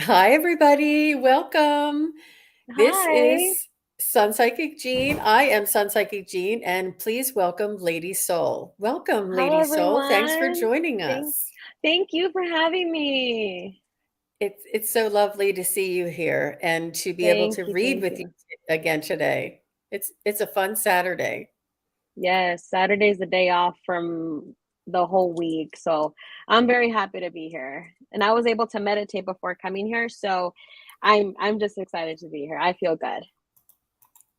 Hi, everybody. Welcome. This Hi. is Sun Psychic Jean. I am Sun Psychic Jean, and please welcome Lady Soul. Welcome, Hi, Lady Soul. Thanks for everyone. joining Thank us. thank you for having me. It's so lovely to see you here and to be able Thank to you, read thank with you you. again today. It's a fun Saturday. Yes, Saturday's the day off from the whole week, so I'm very happy to be here. And I was able to meditate before coming here, so I'm just excited to be here. I feel good.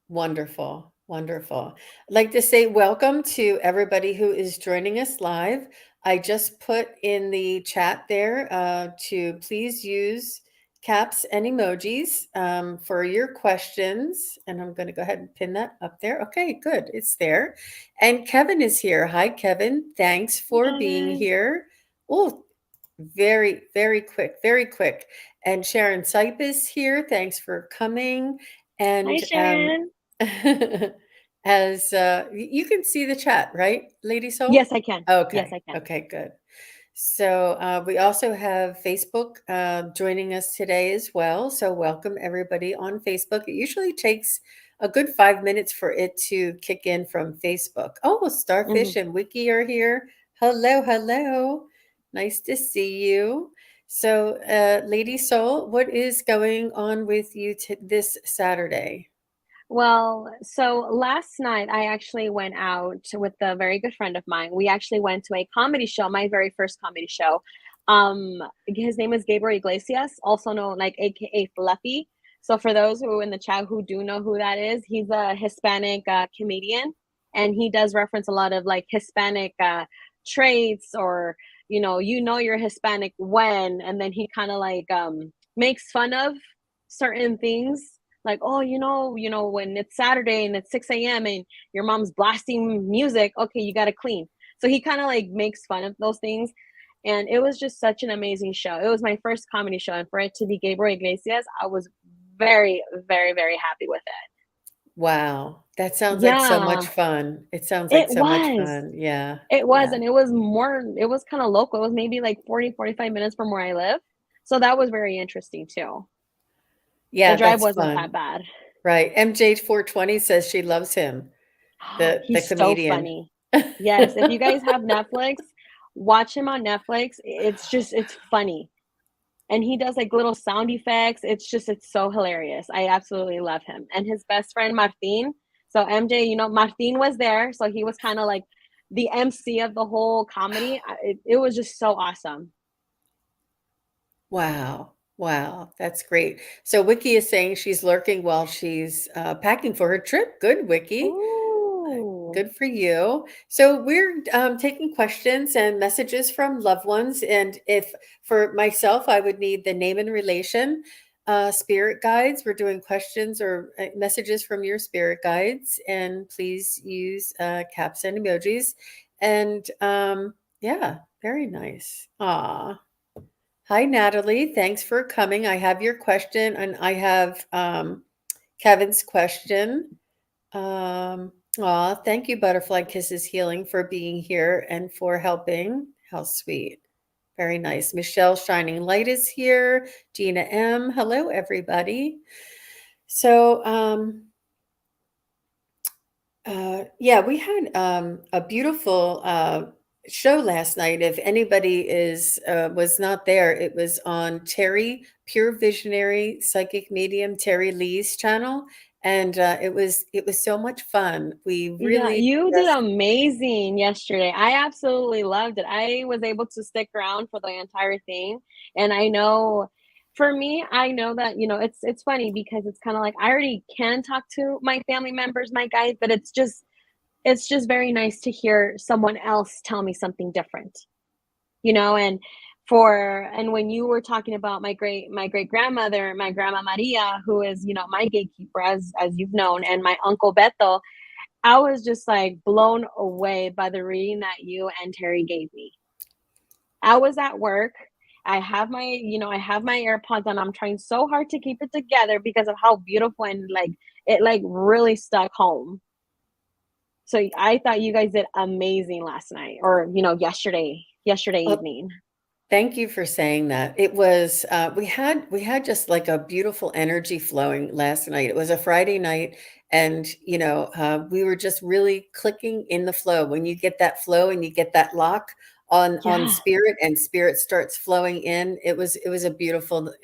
Wonderful, wonderful. I'd like to say welcome to everybody who is joining us live. I just put in the chat there to please use caps and emojis for your questions. And I'm going to go ahead and pin that up there. Okay, good. It's there. And Kevin is here. Hi, Kevin. Thanks Hi, for being Kevin. here. Oh, very, very quick, very quick. And Sharon Sipe is here. Thanks for coming. Hi, And Sharon. as you can see the chat, right, Lady Soul? Yes, I can. Yes, Okay, I can. okay, good. So we also have Facebook joining us today as well. So welcome everybody on Facebook. It usually takes a good 5 minutes for it to kick in from Facebook. Oh, Hmm. Starfish and Wiki are here. Hello, hello. Nice to see you. So, Lady Soul, what is going on with you this Saturday? Well, so last night I actually went out with a very good friend of mine. We actually went to a comedy show, my very first comedy show. His name is Gabriel Iglesias, also known like AKA Fluffy. So for those who in the chat who do know who that is, he's a Hispanic comedian, and he does reference a lot of like Hispanic traits, or you're Hispanic when, and then he kind of like makes fun of certain things, like, oh, when it's Saturday and it's 6 a.m. and your mom's blasting music, okay, you got to clean. So he kind of like makes fun of those things. And it was just such an amazing show. It was my first comedy show. And for it to be Gabriel Iglesias, I was very, very, very happy with it. Wow, that sounds like so much Yeah, fun. It sounds like it so much was. fun. Yeah, It was. yeah. And it was kind of local. It was maybe like 40, 45 minutes from where I live. So that was very interesting too. The Yeah, drive that's wasn't that fun. bad. Right. MJ420 says she loves him, the He's so comedian. funny. Yes, if you guys have Netflix, watch him on Netflix. It's funny. And he does like little sound effects. It's so hilarious. I absolutely love him. And his best friend Martin. So MJ, Martin was there, so he was kind of like the MC of the whole comedy. It was just so awesome. Wow. Wow, that's great. So Wiki is saying she's lurking while she's packing for her trip. Good, Wiki. Ooh. Good for you. So we're taking questions and messages from loved ones. And if for myself, I would need the name and relation spirit guides. We're doing questions or messages from your spirit guides. And please use caps and emojis. And yeah, very nice. Aw. Hi, Natalie. Thanks for coming. I have your question and I have Kevin's question. Aw, thank you, Butterfly Kisses Healing, for being here and for helping. How sweet. Very nice. Michelle Shining Light is here. Gina M. Hello, everybody. So, yeah, we had a beautiful show last night. If anybody is was not there, it was on Terry, Pure Visionary Psychic Medium, Terry Lee's channel, and it was so much fun. We Yeah, really you did just amazing yesterday. I absolutely loved it. I was able to stick around for the entire thing. And I know for me, I know that, it's funny because it's kind of like I already can talk to my family members, my guys, but it's just very nice to hear someone else tell me something different. And when you were talking about my great grandmother, my grandma Maria, who is, my gatekeeper, as you've known, and my uncle Beto, I was just like blown away by the reading that you and Terry gave me. I was at work. I have my AirPods on. I'm trying so hard to keep it together because of how beautiful, and like it like really stuck home. So I thought you guys did amazing last night, or yesterday oh, evening. Thank you for saying that. It was we had just like a beautiful energy flowing last night. It was a Friday night, and we were just really clicking in the flow. When you get that flow and you get that lock on Yeah. spirit, and spirit starts flowing in, it was a beautiful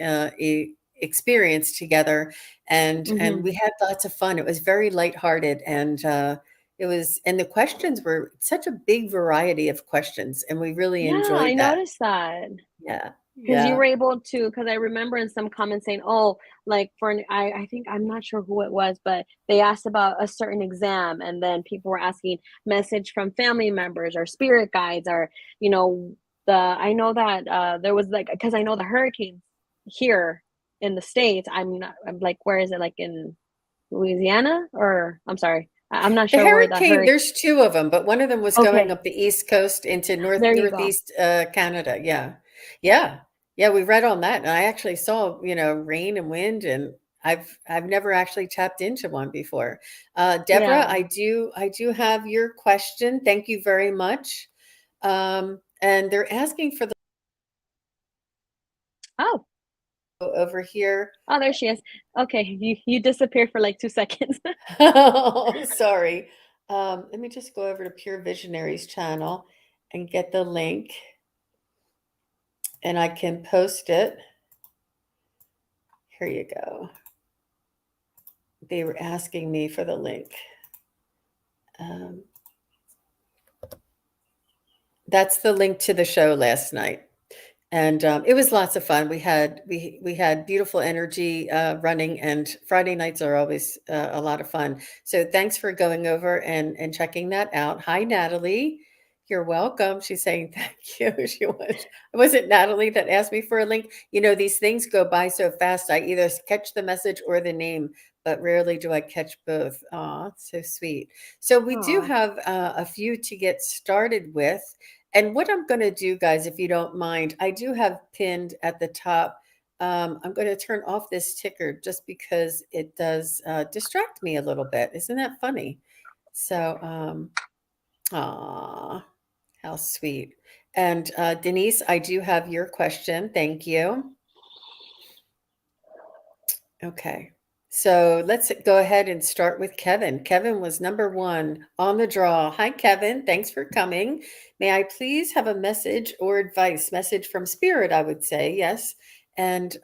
experience together, and Hmm. we had lots of fun. It was very lighthearted, and the questions were such a big variety of questions, and we really Yeah, I enjoyed that. noticed that. Yeah, Because you yeah. were able to, because I remember in some comments saying, "Oh, like for an," I think I'm not sure who it was, but they asked about a certain exam, and then people were asking message from family members or spirit guides or you know I know that there was like because I know the hurricanes here in the states. I'm like where is it like in Louisiana or I'm sorry, I'm not The sure where the hurricane, hurricane. there's 2 of them, but one of them was going Okay, up the East Coast into there you go. Northeast, Canada, yeah. Yeah. Yeah, we read on that, and I actually saw, rain and wind, and I've never actually tapped into one before. Deborah, Yeah. I do have your question. Thank you very much. And they're asking for the Oh, over here. oh, there she is. Okay, you disappeared for like 2 seconds. Oh, sorry. Let me just go over to Pure Visionaries channel and get the link, and I can post it. Here you go. They were asking me for the link. Um, that's the link to the show last night. And it was lots of fun. We had beautiful energy running, and Friday nights are always a lot of fun. So thanks for going over and checking that out. Hi, Natalie. You're welcome. She's saying thank you. It wasn't Natalie that asked me for a link. These things go by so fast. I either catch the message or the name, but rarely do I catch both. Aw, so sweet. So we do Oh, have a few to get started with. And what I'm going to do, guys, if you don't mind, I do have pinned at the top. I'm going to turn off this ticker just because it does distract me a little bit. Isn't that funny? So, aw, how sweet. And Denise, I do have your question. Thank you. Okay. So let's go ahead and start with Kevin. Kevin was number 1 on the draw. Hi, Kevin. Thanks for coming. May I please have a message or advice? Message from spirit, I would say, yes. And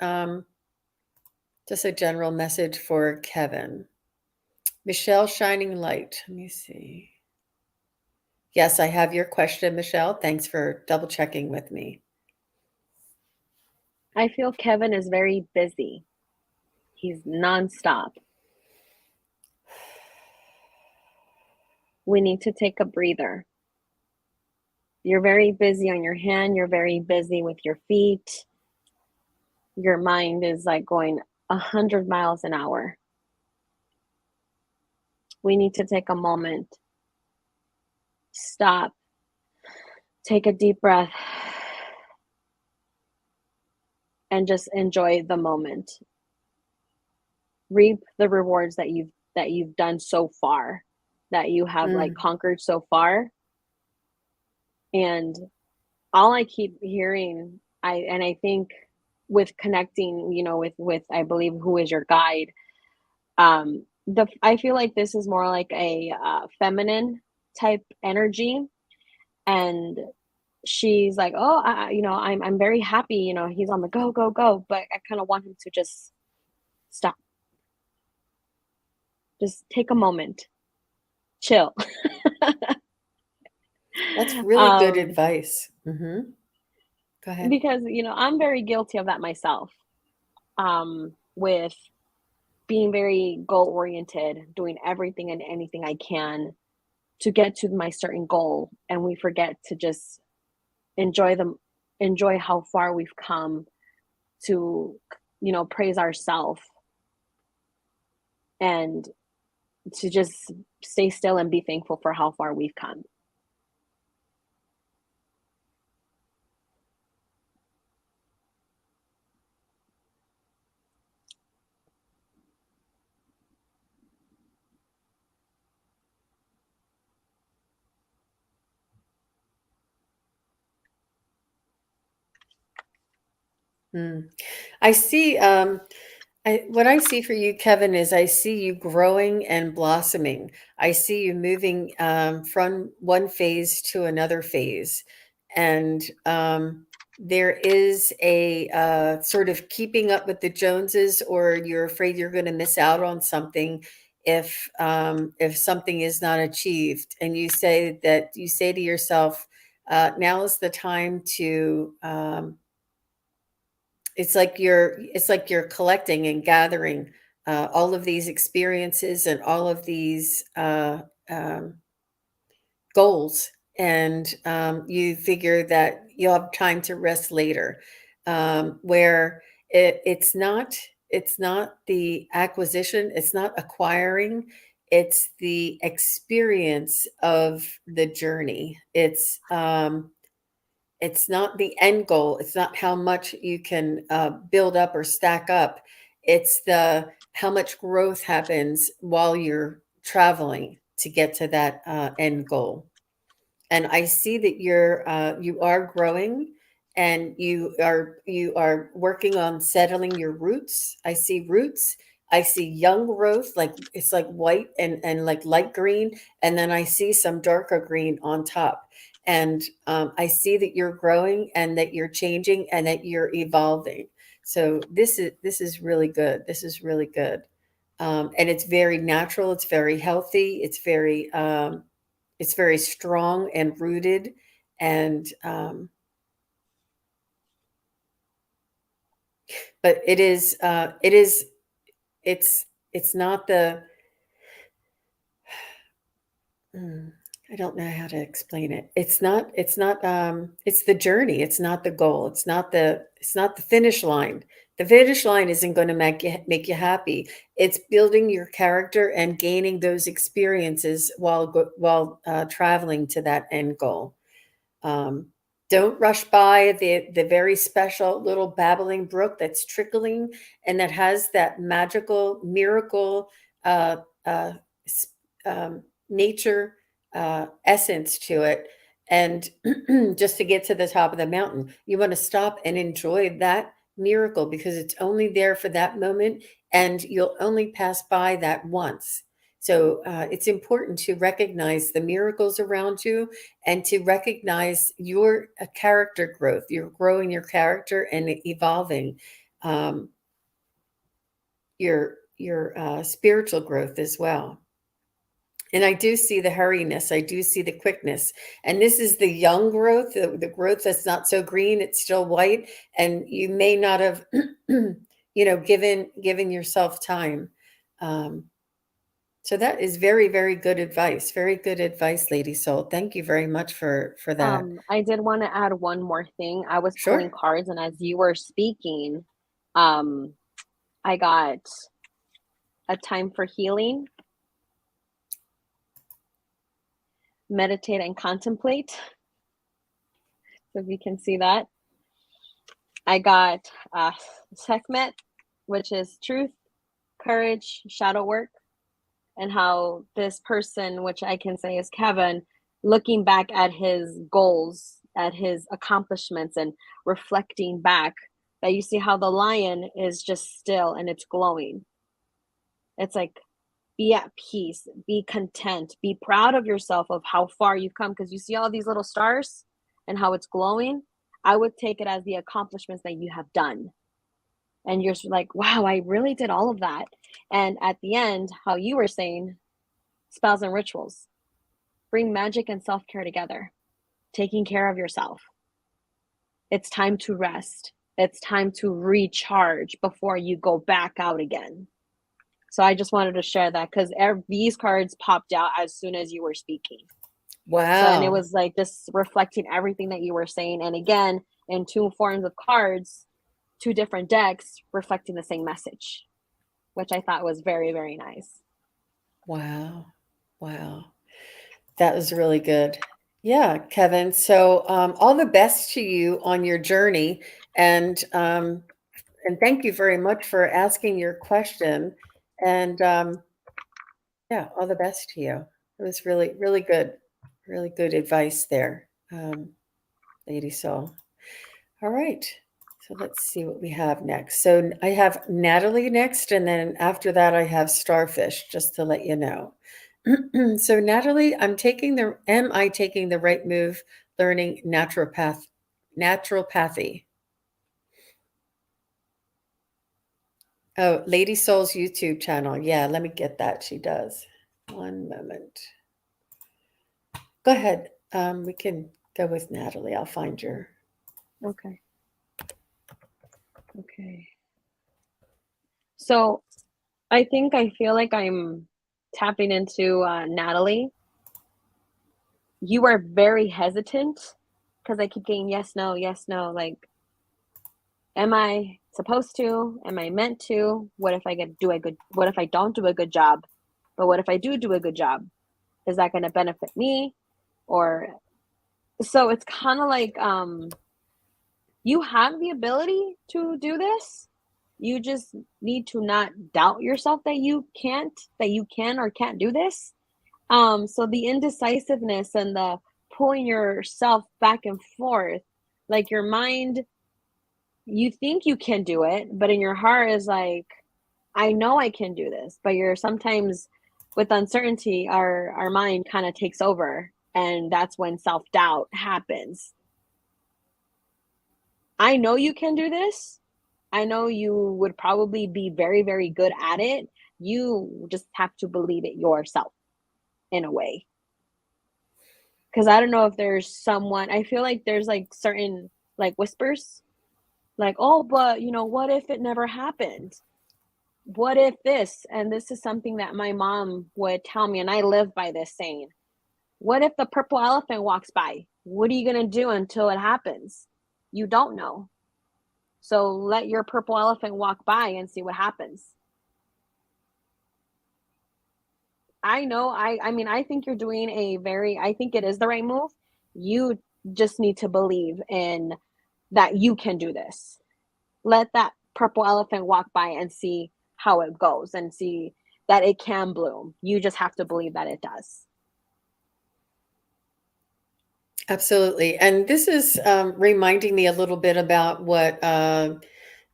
just a general message for Kevin. Michelle, shining light. Let me see. Yes, I have your question, Michelle. Thanks for double checking with me. I feel Kevin is very busy. He's nonstop. We need to take a breather. You're very busy on your hand, you're very busy with your feet. Your mind is like going 100 miles an hour. We need to take a moment, stop, take a deep breath, and just enjoy the moment. Reap the rewards that you've done so far, that you have like Mm, conquered so far. And all I keep hearing, I think with connecting, with I believe who is your guide. The I feel like this is more like a feminine type energy, and she's like, oh, I'm very happy. He's on the go, go, go, but I kind of want him to just stop, just take a moment, chill. that's really good um, advice. Go ahead. because I'm very guilty of that myself. With being very goal oriented, doing everything and anything I can to get to my certain goal, and we forget to just enjoy them, enjoy how far we've come, to praise ourselves, and to just stay still and be thankful for how far we've come. Mm. I see. What I see for you, Kevin, is I see you growing and blossoming. I see you moving from one phase to another phase. And there is a sort of keeping up with the Joneses, or you're afraid you're going to miss out on something if something is not achieved. And you say to yourself, now is the time to it's like you're collecting and gathering all of these experiences and all of these goals, and you figure that you'll have time to rest later, where it's not the acquisition, it's not acquiring, it's the experience of the journey. It's not the end goal. It's not how much you can build up or stack up. It's the how much growth happens while you're traveling to get to that end goal. And I see that you are growing, and you are working on settling your roots. I see roots. I see young growth, like it's like white and like light green, and then I see some darker green on top. And I see that you're growing and that you're changing and that you're evolving. So this is really good. This is really good. And it's very natural. It's very healthy. It's very strong and rooted, and but it's not the mm, I don't know how to explain it. It's the journey. It's not the goal. It's not the finish line. The finish line isn't going to make you happy. It's building your character and gaining those experiences while traveling to that end goal. Um, don't rush by the very special little babbling brook that's trickling and that has that magical miracle uh, uh, nature essence to it. And just to get to the top of the mountain, you want to stop and enjoy that miracle because it's only there for that moment, and you'll only pass by that once. So it's important to recognize the miracles around you and to recognize your character growth. You're growing your character and evolving um, your spiritual growth as well. And I do see the hurriness. I do see the quickness. And this is the young growth, the growth that's not so green. It's still white, and you may not have, given yourself time. Um, so that is very, very good advice. Very good advice, Lady Soul. Thank you very much for that. I did want to add one more thing. I was pulling Sure. cards, and as you were speaking, um, I got a time for healing, meditate, and contemplate. So if you can see that, I got Sekhmet, which is truth, courage, shadow work, and how this person, which I can say is Kevin, looking back at his goals, at his accomplishments, and reflecting back, that you see how the lion is just still and it's glowing. It's like, be at peace, be content, be proud of yourself of how far you've come, because you see all these little stars and how it's glowing. I would take it as the accomplishments that you have done. And you're like, wow, I really did all of that. And at the end, how you were saying, spells and rituals bring magic and self care together, taking care of yourself. It's time to rest. It's time to recharge before you go back out again. So I just wanted to share that because these cards popped out as soon as you were speaking. So, and it Wow. was like just reflecting everything that you were saying. And again, in two forms of cards, two different decks reflecting the same message, which I thought was very, very nice. Wow. Wow. That was really good. Yeah, Kevin. So all the best to you on your journey, and thank you very much for asking your question. And yeah, all the best to you. It was really good advice there, Lady Soul. All right. So let's see what we have next. So I have Natalie next, and then after that I have Starfish, just to let you know. So Natalie, am I taking the right move learning naturopathy? Oh, Lady Soul's YouTube channel. Yeah, let me get that. She does. One moment. Go ahead. We can go with Natalie. I'll find your. Okay. Okay. So I feel like I'm tapping into Natalie. You are very hesitant because I keep getting yes, no, yes, no. Like, am I supposed to? Am I meant to? What if I get do a good? What if I don't do a good job? But what if I do a good job? Is that going to benefit me? Or so it's kind of like you have the ability to do this. You just need to not doubt yourself that you can or can't do this. So the indecisiveness and the pulling yourself back and forth, like your mind, you think you can do it, but in your heart is like, I know I can do this. But you're sometimes with uncertainty, our mind kind of takes over, and that's when self-doubt happens. I know you can do this. I know you would probably be very, very good at it. You just have to believe it yourself in a way. Because I don't know if there's someone, I feel like there's like certain like whispers, like, oh, but what if it never happened? What if this? And this is something that my mom would tell me, and I live by this saying, what if the purple elephant walks by? What are you going to do until it happens? You don't know. So let your purple elephant walk by and see what happens. I know, I mean, I think you're doing I think it is the right move. You just need to believe in that you can do this. Let that purple elephant walk by and see how it goes and see that it can bloom. You just have to believe that it does. Absolutely. And this is reminding me a little bit about what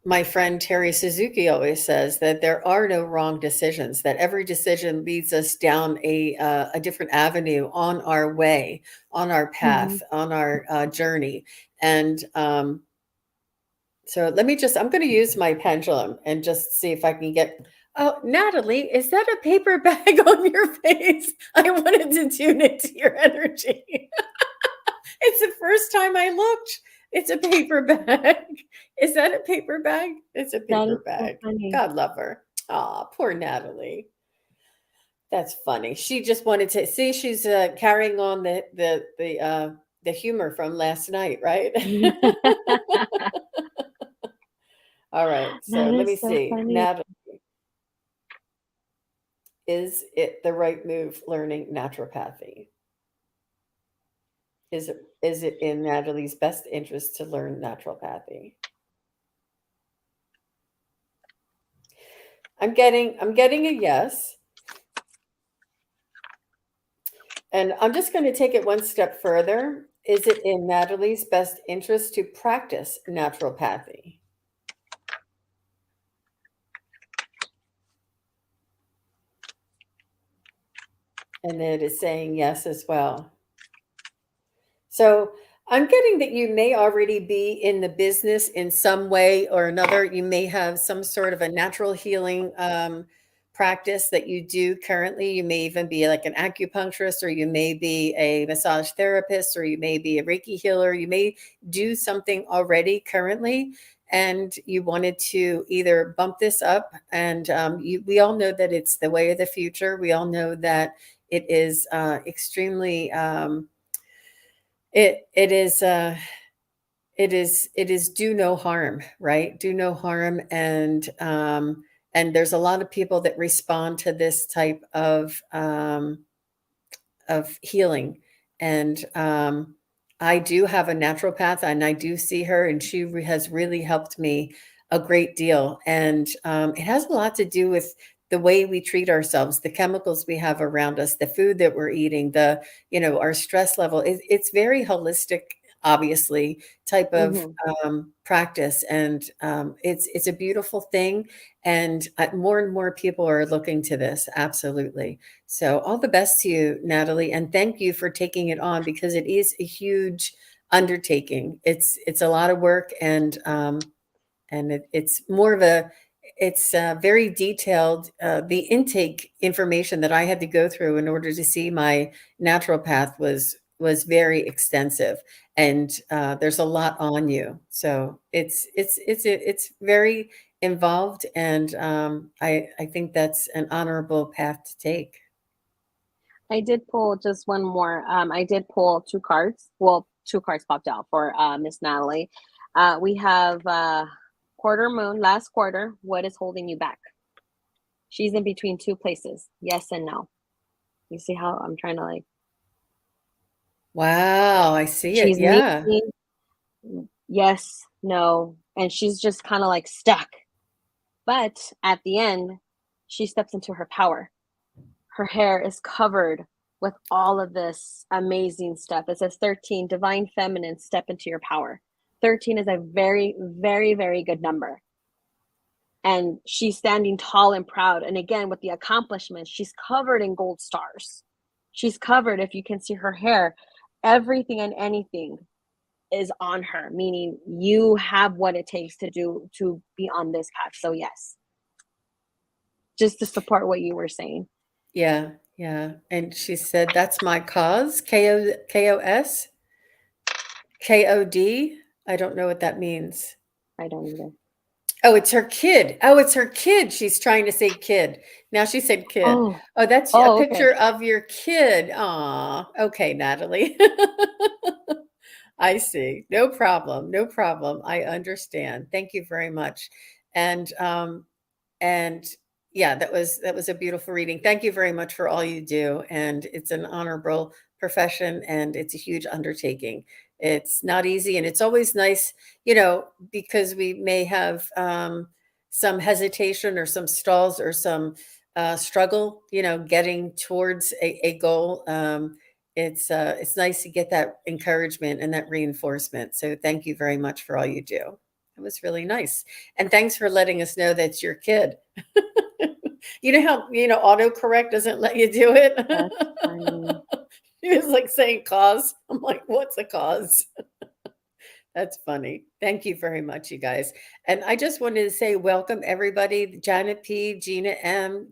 my friend Terry Suzuki always says, that there are no wrong decisions, that every decision leads us down a different avenue on our way, on our Mhm. path, on our journey. And so I'm going to use my pendulum and just see if I can get. Oh, Natalie, is that a paper bag on your face? I wanted to tune into your energy. It's the first time I looked. It's a paper bag. Is that a paper bag? It's a That is paper so bag. funny. God love her. Aw, poor Natalie. That's funny. She just wanted to see, she's carrying on the humor from last night, right? All right. So That let me is so see. funny. Natalie, is it the right move learning naturopathy? Is it in Natalie's best interest to learn naturopathy? I'm getting a yes. And I'm just going to take it one step further. Is it in Natalie's best interest to practice naturopathy? And it is saying yes as well. So I'm getting that you may already be in the business in some way or another. You may have some sort of a natural healing practice that you do currently. You may even be like an acupuncturist, or you may be a massage therapist, or you may be a Reiki healer. You may do something already currently. And you wanted to either bump this up, and we all know that it's the way of the future. We all know that it is extremely it it is it is do no harm, right? Do no harm. And there's a lot of people that respond to this type of healing. And I do have a naturopath, and I do see her, and has really helped me a great deal. And it has a lot to do with the way we treat ourselves, the chemicals we have around us, the food that we're eating, our stress level. It's very holistic obviously, type of Hmm. practice. And it's a beautiful thing. And more and more people are looking to this. Absolutely. So all the best to you, Natalie. And thank you for taking it on because it is a huge undertaking. It's a lot of work and it's more of a it's very detailed. The intake information that I had to go through in order to see my naturopath was very extensive, and there's a lot on you. So it's very involved, and I think that's an honorable path to take. I did pull just one more. I did pull two cards. Well, two cards popped out for Miss Natalie. We have quarter moon, last quarter. What is holding you back? She's in between two places. Yes and no. You see how I'm trying to like, Wow, I see it. she's Yeah. needing yes, no, and she's just kind of like stuck. But at the end, she steps into her power. Her hair is covered with all of this amazing stuff. It says 13, divine feminine, step into your power. 13 is a very, very, very good number. And she's standing tall and proud. And again, with the accomplishments, she's covered in gold stars. She's covered, if you can see her hair, everything and anything is on her, meaning you have what it takes to be on this path. So yes, just to support what you were saying. Yeah, yeah. And she said, "That's my cause." KOS, KOD. I don't know what that means. I don't either. Oh, it's her kid. Oh, it's her kid. She's trying to say kid. Now she said kid. Oh, Oh, that's a oh, okay. picture of your kid. Aw. Okay, Natalie. I see. No problem. No problem. I understand. Thank you very much. And and yeah, that was a beautiful reading. Thank you very much for all you do. And it's an honorable profession and it's a huge undertaking. It's not easy and it's always nice, because we may have some hesitation or some stalls or some struggle, getting towards a goal. It's nice to get that encouragement and that reinforcement. So thank you very much for all you do. It was really nice. And thanks for letting us know that's your kid. You know how, autocorrect doesn't let you do it? That's funny. He was like saying cause. I'm like, what's a cause? That's funny. Thank you very much, you guys. And I just wanted to say welcome everybody. Janet P, Gina M,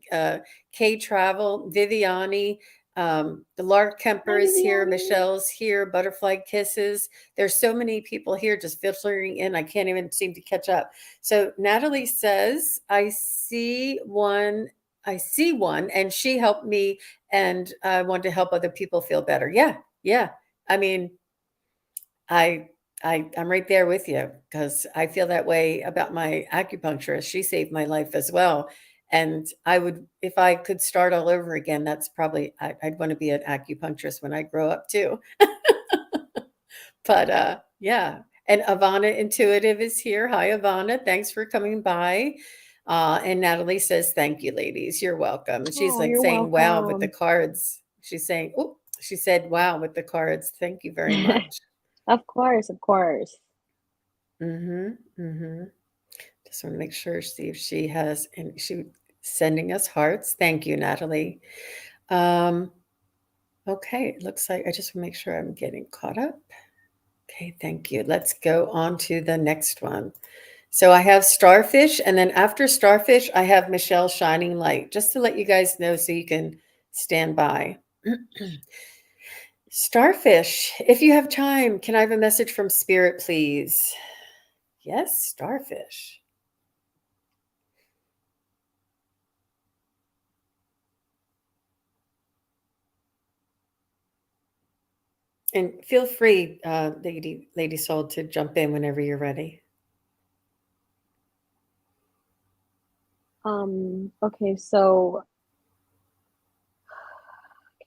K Travel, Viviani, the Lark Hi, Kemper is here, Viviani. Michelle's here, Butterfly Kisses. There's so many people here just filtering in. I can't even seem to catch up. So Natalie says, I see one, and she helped me, and I want to help other people feel better. Yeah, yeah. I mean, I I'm right there with you because I feel that way about my acupuncturist. She saved my life as well. And I would, if I could start all over again, that's probably, I'd want to be an acupuncturist when I grow up too. But yeah. And Ivana Intuitive is here. Hi, Ivana. Thanks for coming by. And Natalie says, thank you, ladies. You're welcome. And she's Oh, like you're saying, wow, with the welcome. cards. She's saying, oh, she said, wow, with the cards. Thank you very much. Of course, of course. Mhm, mhm. Just wanna make sure, see if she has and she sending us hearts. Thank you, Natalie. Um, okay, it looks like I just wanna make sure I'm getting caught up. Okay, thank you. Let's go on to the next one. So I have Starfish, and then after Starfish, I have Michelle Shining Light, just to let you guys know so you can stand by. Starfish, if you have time, can I have a message from Spirit, please? Yes, Starfish. And feel free, Lady Soul, to jump in whenever you're ready. Okay, so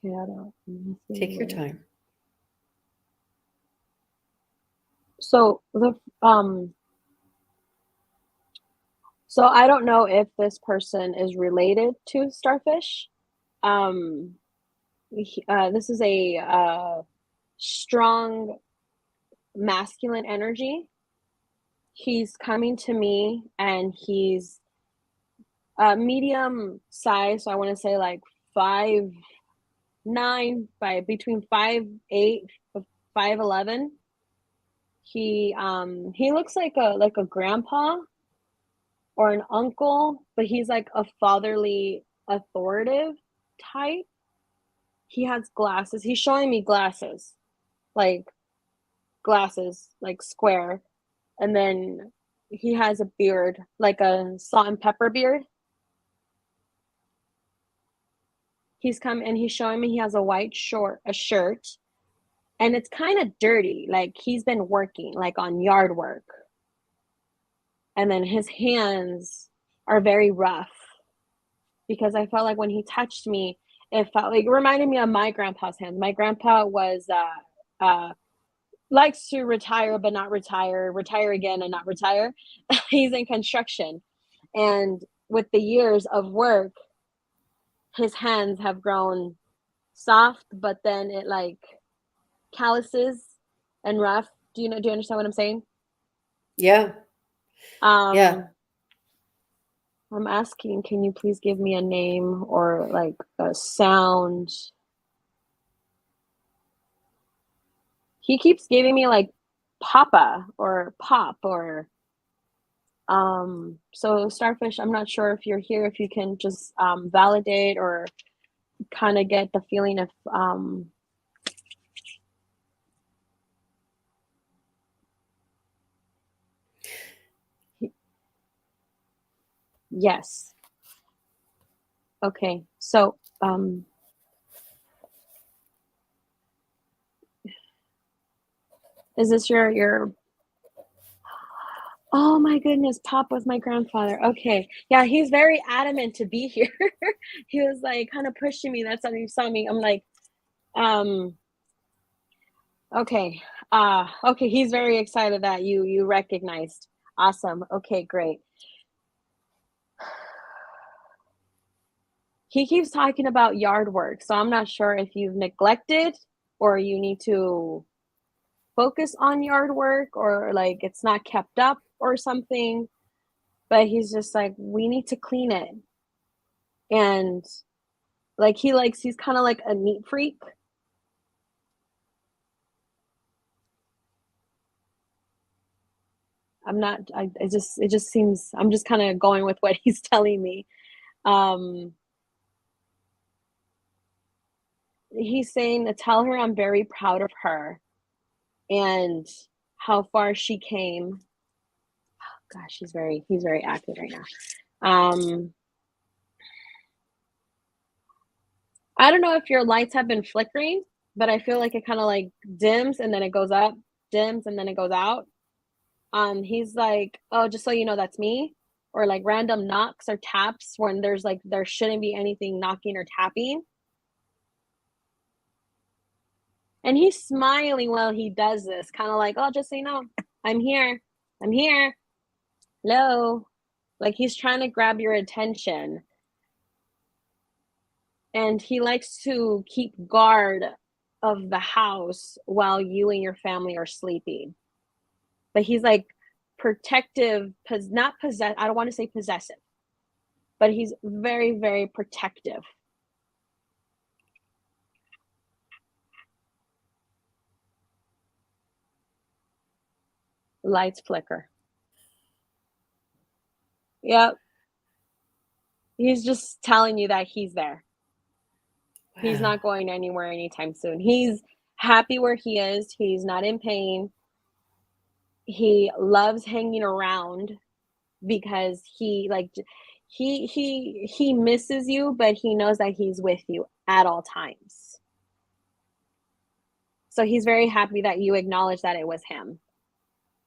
okay, I don't let me see Take your where. time. So the so I don't know if this person is related to Starfish. This is a strong masculine energy. He's coming to me, and he's medium size. So I want to say like 5'9" by between 5'8" 5'11". He looks like a grandpa or an uncle, but he's like a fatherly, authoritative type. He has glasses. He's showing me glasses, like like square, and then he has a beard, like a salt and pepper beard. He's come and he's showing me he has a white shirt, and it's kind of dirty, like he's been working like on yard work. And then his hands are very rough, because I felt like when he touched me, it felt like it reminded me of my grandpa's hands. My grandpa was likes to retire but not retire, retire again and not retire. He's in construction, and with the years of work, his hands have grown soft, but then it like calluses and rough. Do you understand what I'm saying? Yeah. Yeah. Um, I'm asking, can you please give me a name or like a sound? He keeps giving me like papa or pop or so Starfish, I'm not sure if you're here, if you can just validate or kind of get the feeling of yes. Okay. So is this your oh my goodness, Pop was my grandfather. Okay. Yeah, he's very adamant to be here. He was like kind of pushing me. That's how he saw me. I'm like, um, okay. Okay, he's very excited that you recognized. Awesome. Okay, great. He keeps talking about yard work, so I'm not sure if you've neglected or you need to focus on yard work or like it's not kept up or something. But he's just like, we need to clean it. And like he's kind of like a neat freak. I'm not it just seems I'm just kind of going with what he's telling me. Um he's saying to tell her I'm very proud of her and how far she came. Gosh, he's very active right now. I don't know if your lights have been flickering, but I feel like it kind of like dims and then it goes up, dims and then it goes out. He's like, oh, just so you know, that's me. Or like random knocks or taps when there's like there shouldn't be anything knocking or tapping. And he's smiling while he does this, kind of like, oh, just so you know, I'm here. I'm here. Hello. Like he's trying to grab your attention. And he likes to keep guard of the house while you and your family are sleeping. But he's like protective, not possess. I don't want to say possessive, but he's very, very protective. Lights flicker. Yep. He's just telling you that he's there. He's Wow. not going anywhere anytime soon. He's happy where he is. He's not in pain. He loves hanging around because he misses you, but he knows that he's with you at all times. So he's very happy that you acknowledge that it was him.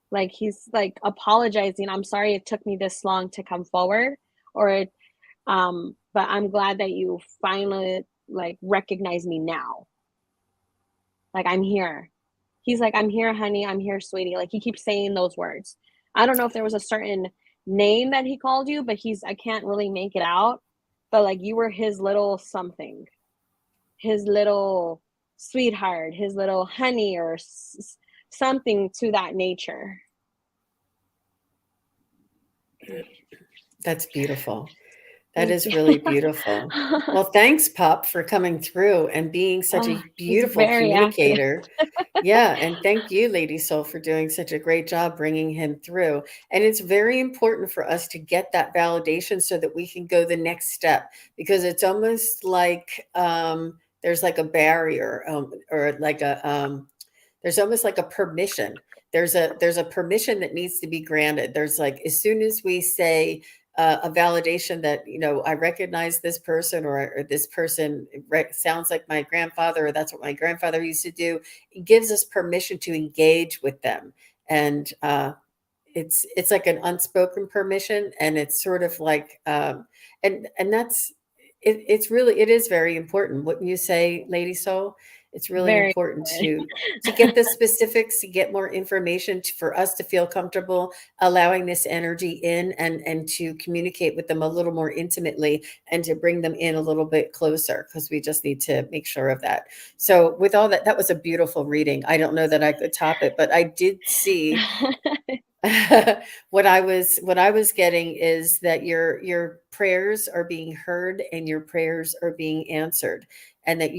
Like he's like apologizing. I'm sorry it took me this long to come forward, or but I'm glad that you finally like recognize me now. Like I'm here. He's like, I'm here, honey. I'm here, sweetie. Like he keeps saying those words. I don't know if there was a certain name that he called you, but I can't really make it out. But like you were his little something, his little sweetheart, his little honey or something to that nature. That's beautiful. That Thank is you. really beautiful. Well, thanks, Pop, for coming through and being such Oh, a he's beautiful very active. communicator. Yeah, and thank you, Lady Soul, for doing such a great job bringing him through. And it's very important for us to get that validation so that we can go the next step, because it's almost like there's like a barrier, or like a there's almost like a permission. There's a permission that needs to be granted. There's like, as soon as we say a validation that, I recognize this person, or this person sounds like my grandfather, or that's what my grandfather used to do, it gives us permission to engage with them. And it's like an unspoken permission, and it's sort of like and that's it is very important, wouldn't you say, Lady Soul? It's really Very important good. to get the specifics, to get more information, for us to feel comfortable allowing this energy in, and to communicate with them a little more intimately, and to bring them in a little bit closer, because we just need to make sure of that. So with all that, that was a beautiful reading. I don't know that I could top it, but I did see what I was getting is that your prayers are being heard, and your prayers are being answered, and that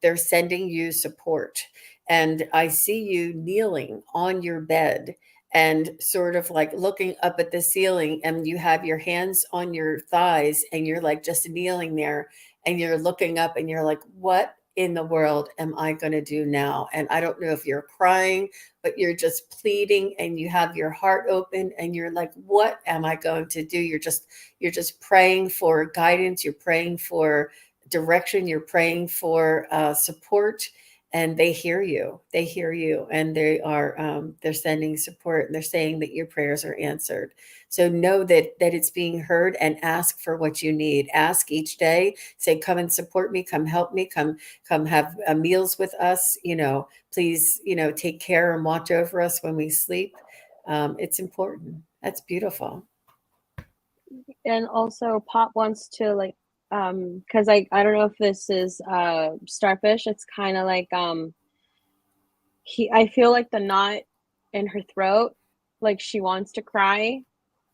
they're sending you support. And I see you kneeling on your bed, and sort of like looking up at the ceiling, and you have your hands on your thighs, and you're like just kneeling there, and you're looking up, and you're like, what in the world am I going to do now? And I don't know if you're crying, but you're just pleading, and you have your heart open, and you're like, what am I going to do? You're just praying for guidance, you're praying for direction, you're praying for support. And they hear you, and they're sending support, and they're saying that your prayers are answered. So know that it's being heard, and ask for what you need. Ask each day, say, come and support me, come help me, come have meals with us, please, take care and watch over us when we sleep. It's important. That's beautiful. And also Pop wants to like, because I don't know if this is Starfish. It's kind of like I feel like the knot in her throat, like she wants to cry,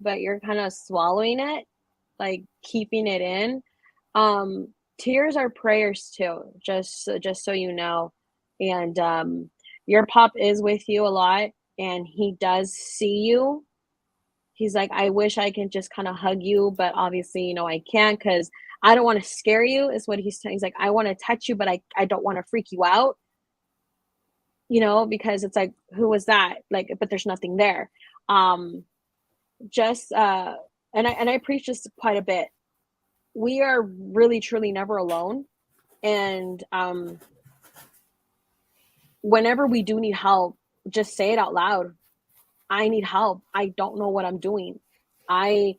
but you're kind of swallowing it, like keeping it in. Tears are prayers too, just so you know. And your Pop is with you a lot, and he does see you. He's like, I wish I can just kind of hug you, but obviously, I can't, because I don't want to scare you, is what he's saying. He's like, I want to touch you, but I don't want to freak you out, because it's like, who was that? Like, but there's nothing there. Um, just and I preach this quite a bit. We are really truly never alone. And whenever we do need help, just say it out loud. I need help. I don't know what I'm doing. I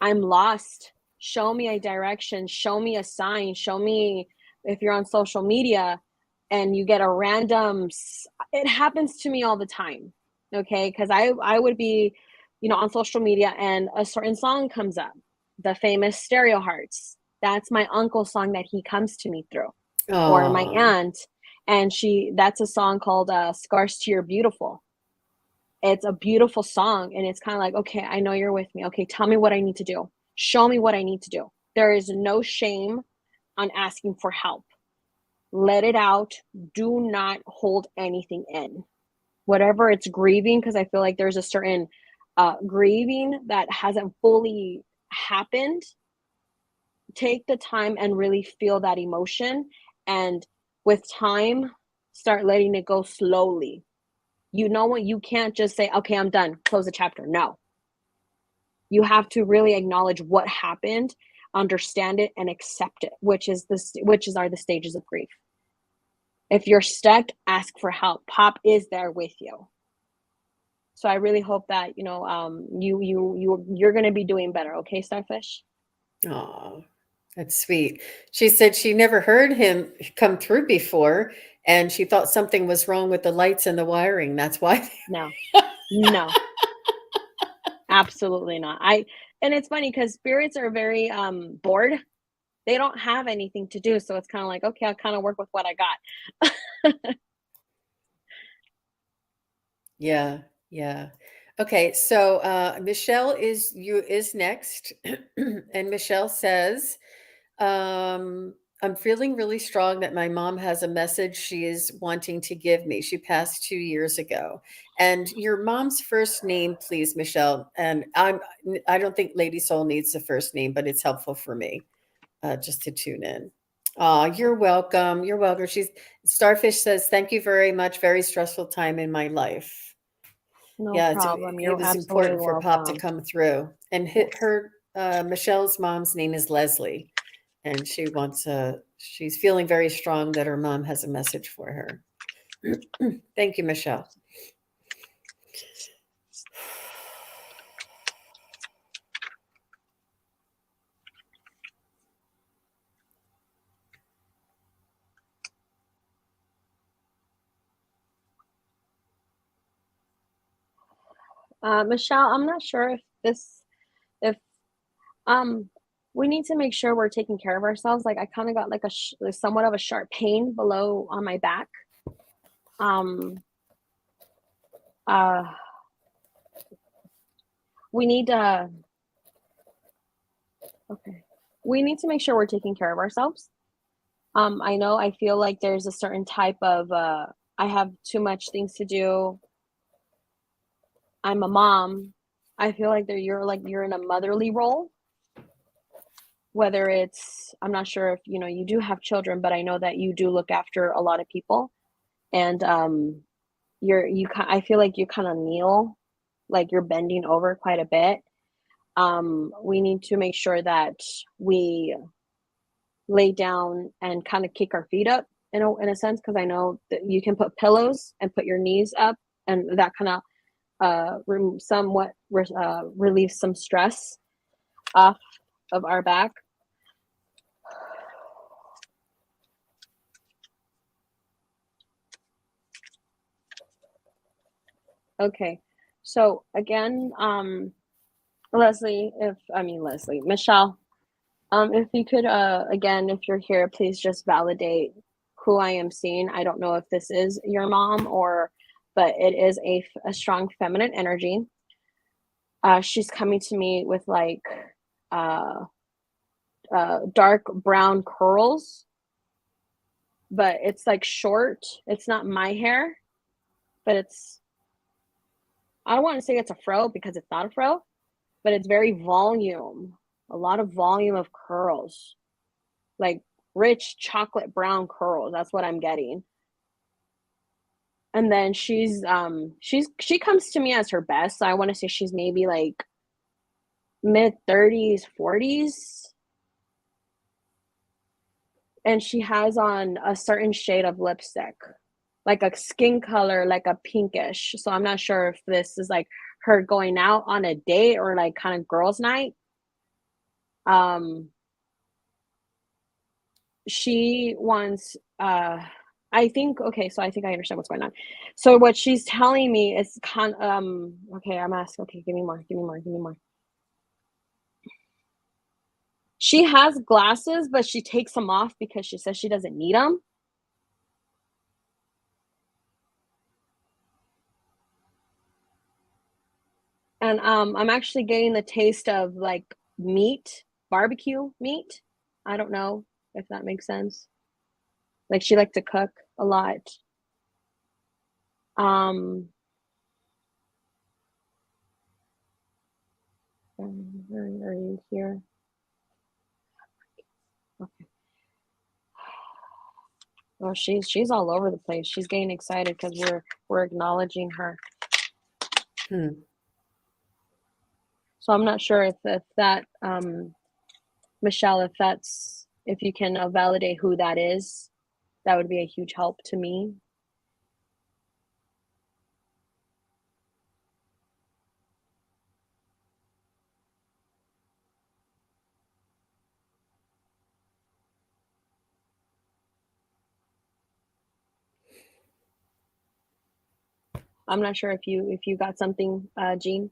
I'm lost. Show me a direction, show me a sign, show me. If you're on social media and you get a random, it happens to me all the time. Okay, because I would be, on social media, and a certain song comes up, the famous Stereo Hearts. That's my uncle's song that he comes to me through, or my Oh, aunt, and that's a song called Scars to Your Beautiful. It's a beautiful song, and it's kind of like, okay, I know you're with me. Okay, tell me what I need to do. Show me what I need to do. There is no shame on asking for help. Let it out. Do not hold anything in. Whatever it's grieving, because I feel like there's a certain grieving that hasn't fully happened. Take the time and really feel that emotion. And with time, start letting it go slowly. You know what? You can't just say, okay, I'm done, close the chapter. No. You have to really acknowledge what happened, understand it, and accept it, which are the stages of grief. If you're stuck, ask for help. Pop is there with you. So I really hope that you're going to be doing better. Okay, Starfish. oh, that's sweet. She said she never heard him come through before, and she thought something was wrong with the lights and the wiring. That's why. No, no, absolutely not. And it's funny because spirits are very bored. They don't have anything to do, so it's kind of like, okay, I'll kind of work with what I got. Yeah, yeah. Okay, so Michelle is next, and Michelle says, I'm feeling really strong that my mom has a message she is wanting to give me. She passed 2 years ago. And your mom's first name, please, Michelle. And I don't think Lady Soul needs the first name, but it's helpful for me just to tune in. Oh, you're welcome. You're welcome. Starfish says, thank you very much. Very stressful time in my life. No Yeah, problem. it You're was absolutely important for Pop to welcome. come through. And hit Yes. her, Michelle's mom's name is Leslie, and she's feeling very strong that her mom has a message for her. Thank you, Michelle. Michelle, I'm not sure if um we need to make sure we're taking care of ourselves. Like I kind of got like somewhat of a sharp pain below on my back. Um, uh, we need to okay. We need to make sure we're taking care of ourselves. I know I feel like there's a certain type of I have too much things to do. I'm a mom. I feel like you're in a motherly role, whether it's I'm not sure if you do have children, but I know that you do look after a lot of people, and I feel like you kind of kneel, like you're bending over quite a bit. We need to make sure that we lay down and kind of kick our feet up in a sense, because I know that you can put pillows and put your knees up, and that kind of somewhat relieves some stress off of our back. Okay, so again, Michelle, if you could, again, if you're here, please just validate who I am seeing. I don't know if this is your mom but it is a strong feminine energy. She's coming to me with like uh, dark brown curls, but it's like short. It's not my hair, but I don't want to say it's a fro because it's not a fro, but it's very a lot of volume of curls, like rich chocolate brown curls. That's what I'm getting. And then she comes to me as her best. So I want to say she's maybe like mid 30s, 40s. And she has on a certain shade of lipstick, like a skin color, like a pinkish. So I'm not sure if this is like her going out on a date or like kind of girls' night. Um, she wants I think okay, so I think I understand what's going on. So what she's telling me is okay, I'm asking, okay, give me more. She has glasses, but she takes them off because she says she doesn't need them. And I'm actually getting the taste of like meat, barbecue meat. I don't know if that makes sense. Like she liked to cook a lot. Um, where are you here? Okay. Well, she's all over the place. She's getting excited because we're acknowledging her. Hmm. So I'm not sure if that Michelle, if you can validate who that is, that would be a huge help to me. I'm not sure if you got something, Jean.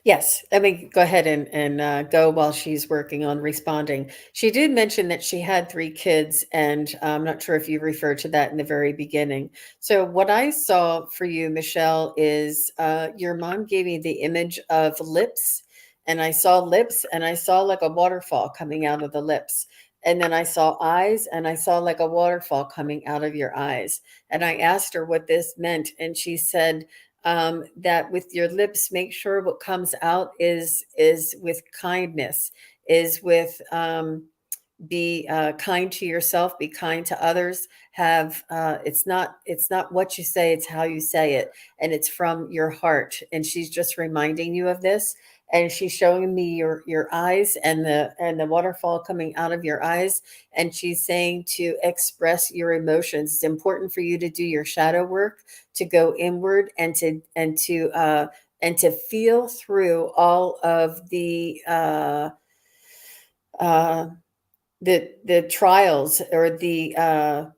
Yes, I mean, go ahead and go while she's working on responding. She did mention that she had 3 kids, and I'm not sure if you referred to that in the very beginning. So what I saw for you, Michelle, is, your mom gave me the image of lips, and I saw lips, and I saw like a waterfall coming out of the lips. And then I saw eyes, and I saw like a waterfall coming out of your eyes. And I asked her what this meant, and she said, that with your lips, make sure what comes out is with kindness, is with be kind to yourself, be kind to others. Have it's not what you say, it's how you say it, and it's from your heart. And she's just reminding you of this, and she's showing me your eyes and the waterfall coming out of your eyes, and she's saying to express your emotions. It's important for you to do your shadow work, to go inward, and to feel through all of uh, the trials or the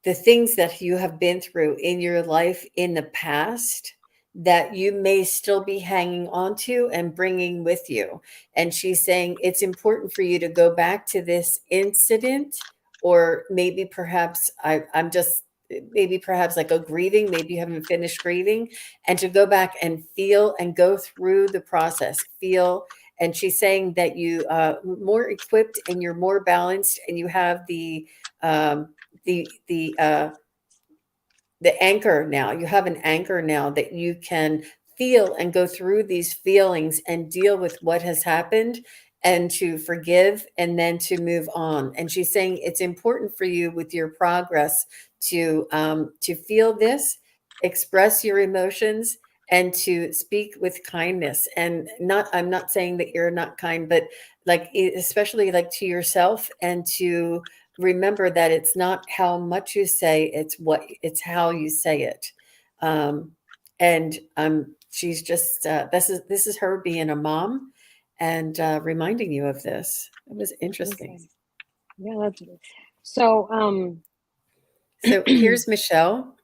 things that you have been through in your life in the past that you may still be hanging on to and bringing with you. And she's saying it's important for you to go back to this incident, or maybe perhaps I'm just maybe perhaps like a grieving, maybe you haven't finished grieving, and to go back and feel and go through the process, feel. And she's saying that you more equipped and you're more balanced, and you have um, the the uh, the anchor now. You have an anchor now that you can feel and go through these feelings and deal with what has happened, and to forgive and then to move on. And she's saying it's important for you with your progress to feel this, express your emotions, and to speak with kindness. And not, I'm not saying that you're not kind, but like especially like to yourself, and to remember that it's not how much you say, it's how you say it. um and she's just this is her being a mom, and reminding you of this. It was interesting. Okay. Yeah, that's so. So here's Michelle.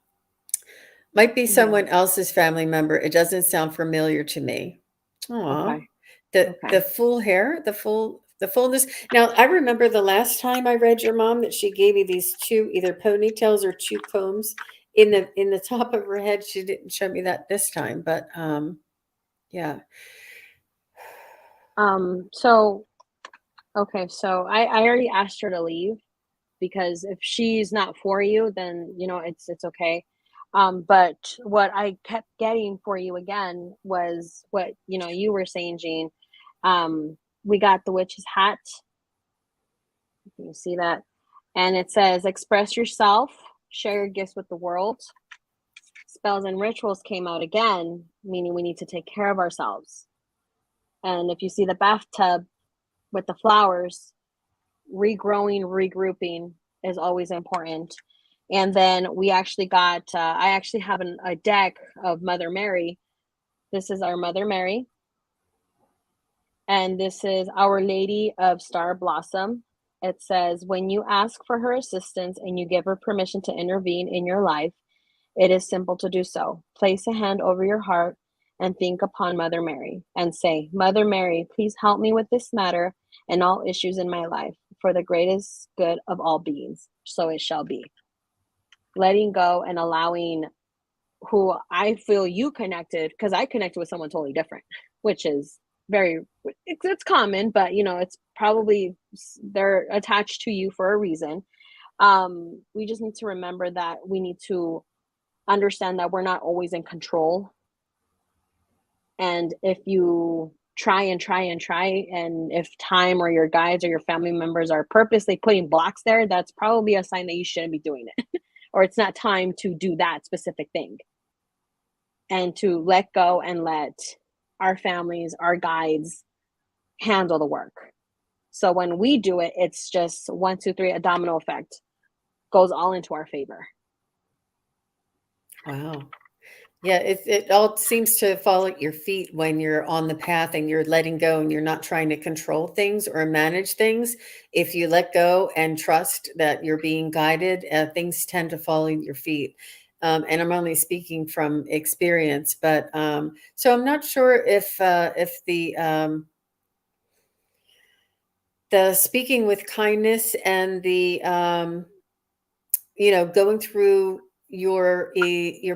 Might be Yeah. someone else's family member. It doesn't sound familiar to me. Aw. Okay. The Okay. full hair, the fullness. Now, I remember the last time I read your mom that she gave me these 2 either ponytails or 2 combs in the top of her head. She didn't show me that this time, but, yeah. So okay. So I already asked her to leave because if she's not for you, then it's okay. But what I kept getting for you again was what you were saying, Jean. We got the witch's hat. You see that? And it says, express yourself, share your gifts with the world. Spells and rituals came out again, meaning we need to take care of ourselves. And if you see the bathtub with the flowers, regrowing, regrouping is always important. And then we actually got, I actually have a deck of Mother Mary. This is our Mother Mary. And this is Our Lady of Star Blossom. It says, when you ask for her assistance and you give her permission to intervene in your life, it is simple to do so. Place a hand over your heart and think upon Mother Mary and say, Mother Mary, please help me with this matter and all issues in my life for the greatest good of all beings. So it shall be. Letting go and allowing who I feel you connected, because I connected with someone totally different, which is very, it's common, but it's probably they're attached to you for a reason. We just need to remember that we need to understand that we're not always in control. And if you try and try and try, and if time or your guides or your family members are purposely putting blocks there, that's probably a sign that you shouldn't be doing it. Or it's not time to do that specific thing. And to let go and let our families, our guides handle the work. So when we do it, it's just 1, 2, 3, a domino effect goes all into our favor. Wow. Yeah, it all seems to fall at your feet when you're on the path and you're letting go and you're not trying to control things or manage things. If you let go and trust that you're being guided, things tend to fall at your feet. and I'm only speaking from experience. But so I'm not sure if the speaking with kindness and the going through your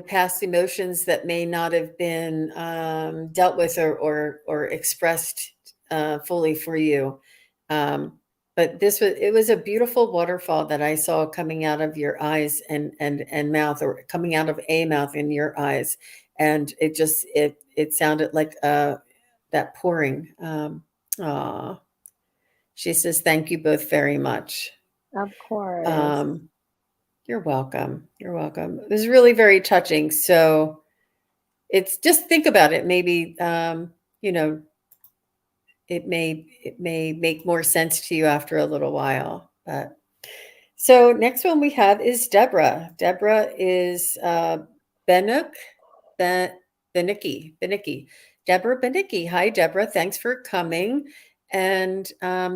past emotions that may not have been dealt with or expressed fully for you. Um, but it was a beautiful waterfall that I saw coming out of your eyes and mouth, or coming out of a mouth in your eyes, and it sounded like that pouring. Aw. She says, "Thank you both very much." Of course. Um, you're welcome. You're welcome. It was really very touching. So it's just think about it. Maybe you know, it may make more sense to you after a little while. But so next one we have is Deborah. Deborah is Benuk Ben Benicki. Deborah Benicki. Hi, Deborah. Thanks for coming. And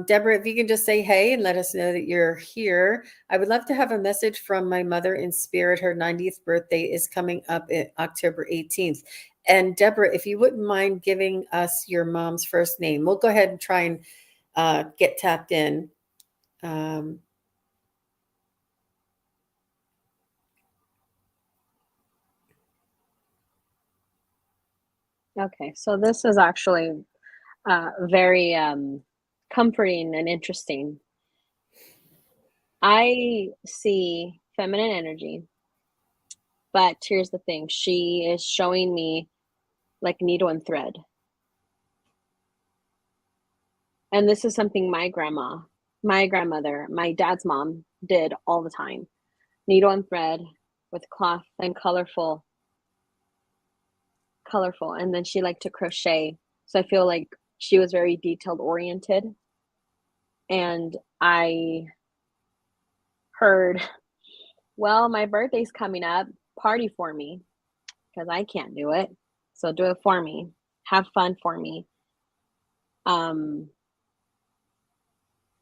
Deborah, if you can just say hey and let us know that you're here. I would love to have a message from my mother in spirit. Her 90th birthday is coming up October 18th. And Deborah, if you wouldn't mind giving us your mom's first name, we'll go ahead and try and get tapped in. Um, Okay, so this is actually very comforting and interesting. I see feminine energy, but here's the thing, she is showing me like needle and thread. And this is something my grandmother, my dad's mom did all the time. Needle and thread with cloth and colorful. And then she liked to crochet. So I feel like she was very detailed oriented. And I heard, well, my birthday's coming up, party for me because I can't do it. So do it for me. Have fun for me. Um,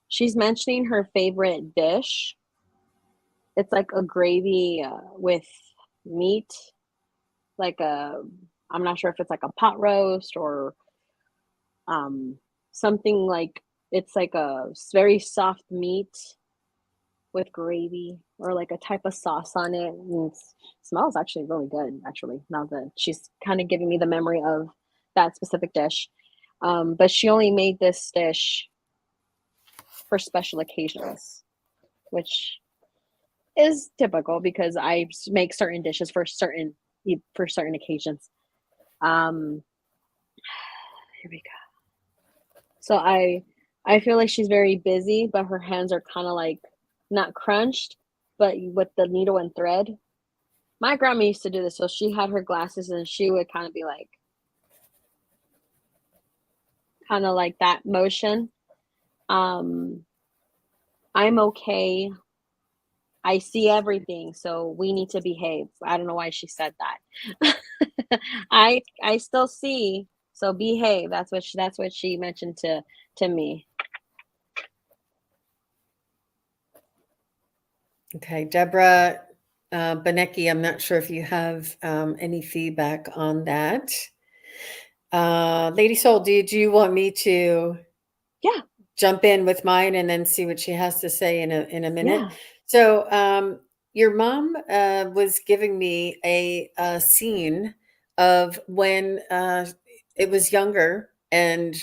she's mentioning her favorite dish. It's like a gravy with meat, like a, I'm not sure if it's like a pot roast or um, something like, it's like a very soft meat with gravy or like a type of sauce on it. And it smells actually really good, actually, now that she's kind of giving me the memory of that specific dish. But she only made this dish for special occasions, which is typical because I make certain dishes for certain occasions. Um, here we go. So I feel like she's very busy, but her hands are kind of like not crunched, but with the needle and thread. My grandma used to do this, so she had her glasses and she would kind of like that motion. Um, I'm okay. I see everything, so we need to behave. I don't know why she said that. I still see, so behave. That's what she mentioned to me. Okay, Deborah Benecki, I'm not sure if you have any feedback on that. Lady Soul, do you want me to Yeah, jump in with mine and then see what she has to say in a minute? yeah. So, your mom was giving me a scene of when it was younger, and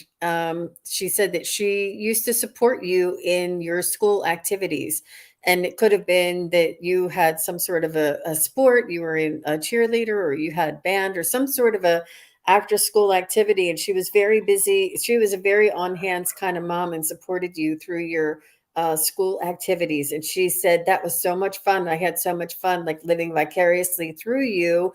she said that she used to support you in your school activities. And it could have been that you had some sort of a sport, you were in a cheerleader, or you had band, or some sort of a after school activity. And she was very busy. She was a very on hands kind of mom and supported you through your school activities. And she said that was so much fun. I had so much fun, like living vicariously through you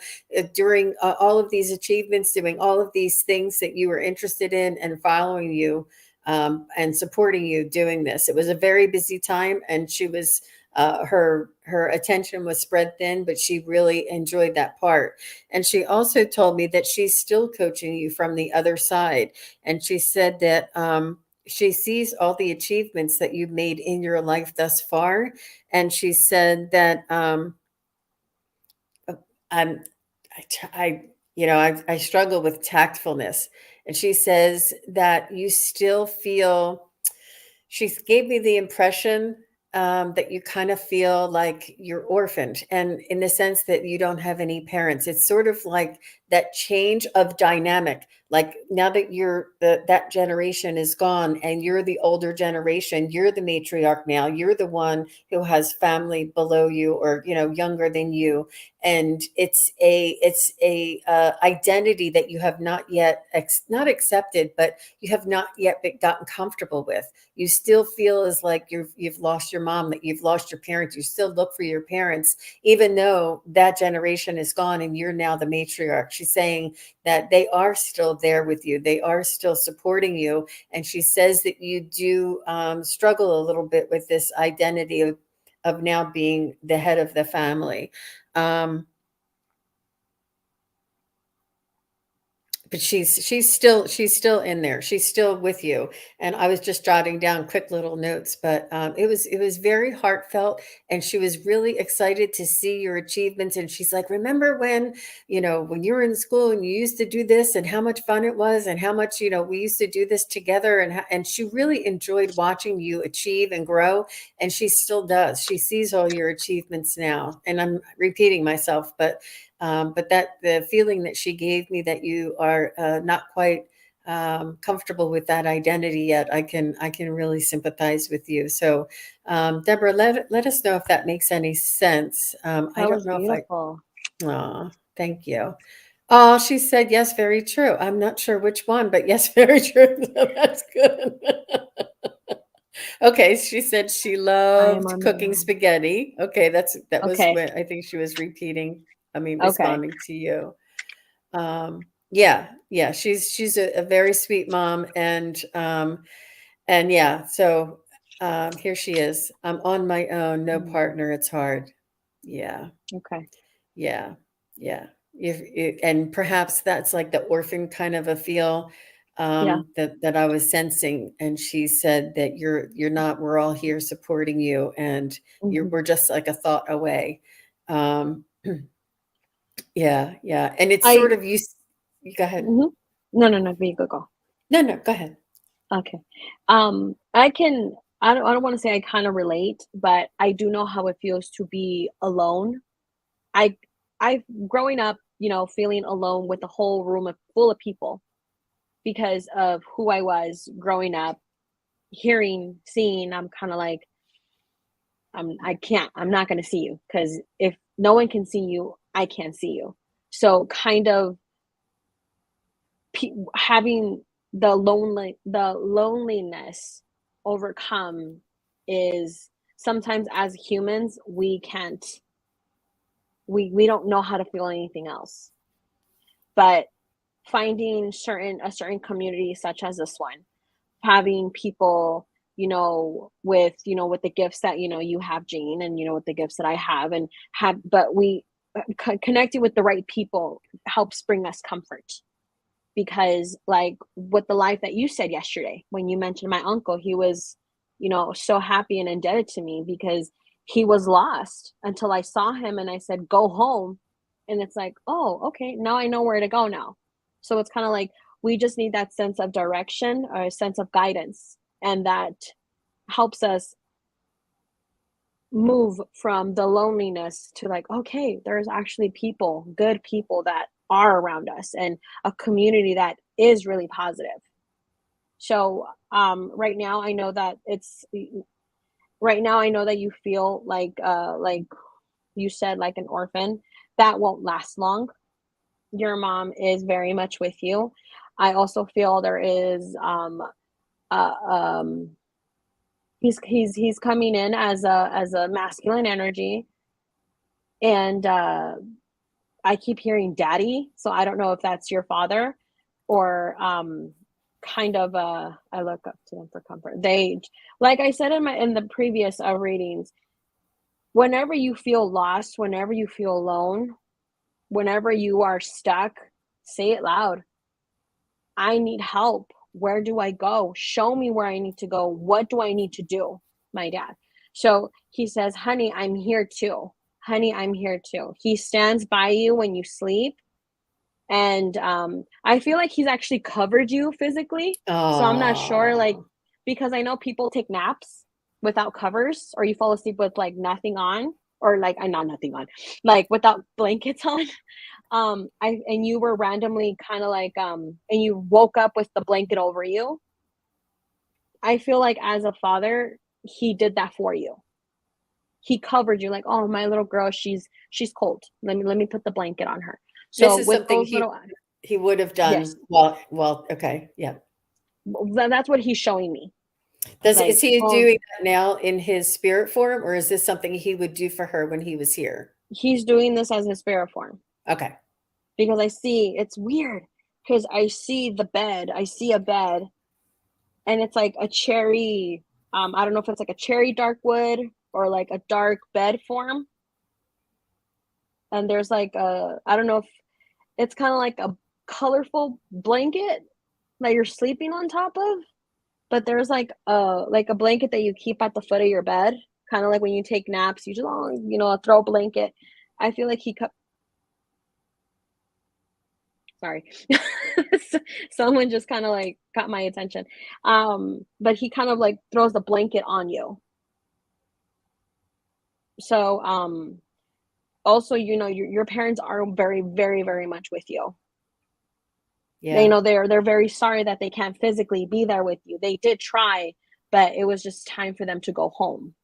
during all of these achievements, doing all of these things that you were interested in, and following you and supporting you doing this. It was a very busy time, and she was her attention was spread thin, but she really enjoyed that part. And she also told me that she's still coaching you from the other side. And she said that she sees all the achievements that you've made in your life thus far. And she said that I'm I struggle with tactfulness. And she says that you still feel she gave me the impression that you kind of feel like you're orphaned, and in the sense that you don't have any parents. It's sort of like that change of dynamic. Like now that that generation is gone and you're the older generation, you're the matriarch now. You're the one who has family below you or younger than you, and it's a identity that you have not yet not accepted, but you have not yet gotten comfortable with. You still feel as like you've lost your mom, that you've lost your parents. You still look for your parents, even though that generation is gone and you're now the matriarch. She's saying that they are still there with you. They are still supporting you. And she says that you do struggle a little bit with this identity of now being the head of the family. Um, but she's still in there. She's still with you. And I was just jotting down quick little notes, but it was very heartfelt, and she was really excited to see your achievements. And she's like, remember when you were in school and you used to do this, and how much fun it was, and how much we used to do this together, and she really enjoyed watching you achieve and grow. And she still does. She sees all your achievements now, and I'm repeating myself, but that the feeling that she gave me, that you are not quite comfortable with that identity yet, I can really sympathize with you. So, Deborah, let us know if that makes any sense. I That don't was know if I. beautiful. Aw, thank you. Oh, she said yes, very true. I'm not sure which one, but yes, very true. So that's good. Okay, she said she I am loved on my cooking own. spaghetti. Okay, that was Okay. when I think she was repeating, I mean, Okay. responding to you. Yeah, yeah, she's a very sweet mom, and yeah, so here she is. I'm on my own, no Mm, partner, it's hard. Yeah, okay. yeah, yeah. And perhaps that's like the orphan kind of a feel Yeah. that I was sensing. And she said that you're not. We're all here supporting you, and Hmm. we're just like a thought away. Um, yeah, yeah, and it's sort I. of you go ahead. Hmm. No, no, no. Be go go. No, no, go ahead. Okay. I can. I don't want to say I kind of relate, but I do know how it feels to be alone. I. I growing up, feeling alone with a whole room full of people because of who I was growing up, hearing, seeing. I'm kind of like, I can't. I'm not going to see you because if no one can see you, I can't see you. So kind of having the loneliness overcome is sometimes as humans we can't we don't know how to feel anything else, but finding a certain community such as this one, having people, with the gifts that you have, Jane, and with the gifts that I have and have, but we connecting with the right people helps bring us comfort. Because like with the life that you said yesterday when you mentioned my uncle, he was so happy and indebted to me because he was lost until I saw him and I said go home, and it's like, oh, okay, now I know where to go now. So it's kind of like we just need that sense of direction or a sense of guidance, and that helps us move from the loneliness to like, okay, there's actually people, good people that are around us, and a community that is really positive. So right now I know that you feel like you said, like an orphan. That won't last long. Your mom is very much with you. I also feel there is uh, um he's coming in as a masculine energy, and I keep hearing daddy, so I don't know if that's your father or kind of I look up to them for comfort. They, like I said in the previous readings, whenever you feel lost, whenever you feel alone, whenever you are stuck, say it loud. I need help. Where do I go? Show me where I need to go. What do I need to do? My dad. So he says, honey, I'm here too. honey, I'm here too. He stands by you when you sleep. And I feel like he's actually covered you physically. So I'm not sure, like, Oh, because I know people take naps without covers, or you fall asleep with like nothing on, or like not nothing on, like without blankets on. I and you were randomly kind of like and you woke up with the blanket over you. I feel like as a father, he did that for you. He covered you like, oh, my little girl, she's cold. Let me put the blanket on her. this So is with something those little, he would have done. yes, Well, okay, yeah. that's what he's showing me. Is Like, he oh, doing that now in his spirit form, or is this something he would do for her when he was here? he's doing this as his spirit form, Okay. because I see it's weird, because I see the bed. I see a bed, and it's like a cherry. I don't know if it's like a cherry dark wood or like a dark bed form. And there's like a, I don't know if it's kind of like a colorful blanket that you're sleeping on top of, but there's like a blanket that you keep at the foot of your bed, kind of like when you take naps, you just, oh, a throw blanket. I feel like he cut. Sorry, someone just kind of like caught my attention. But he kind of like throws the blanket on you. So also, your parents are very, very, very much with you. Yeah. They're very sorry that they can't physically be there with you. They did try, but it was just time for them to go home.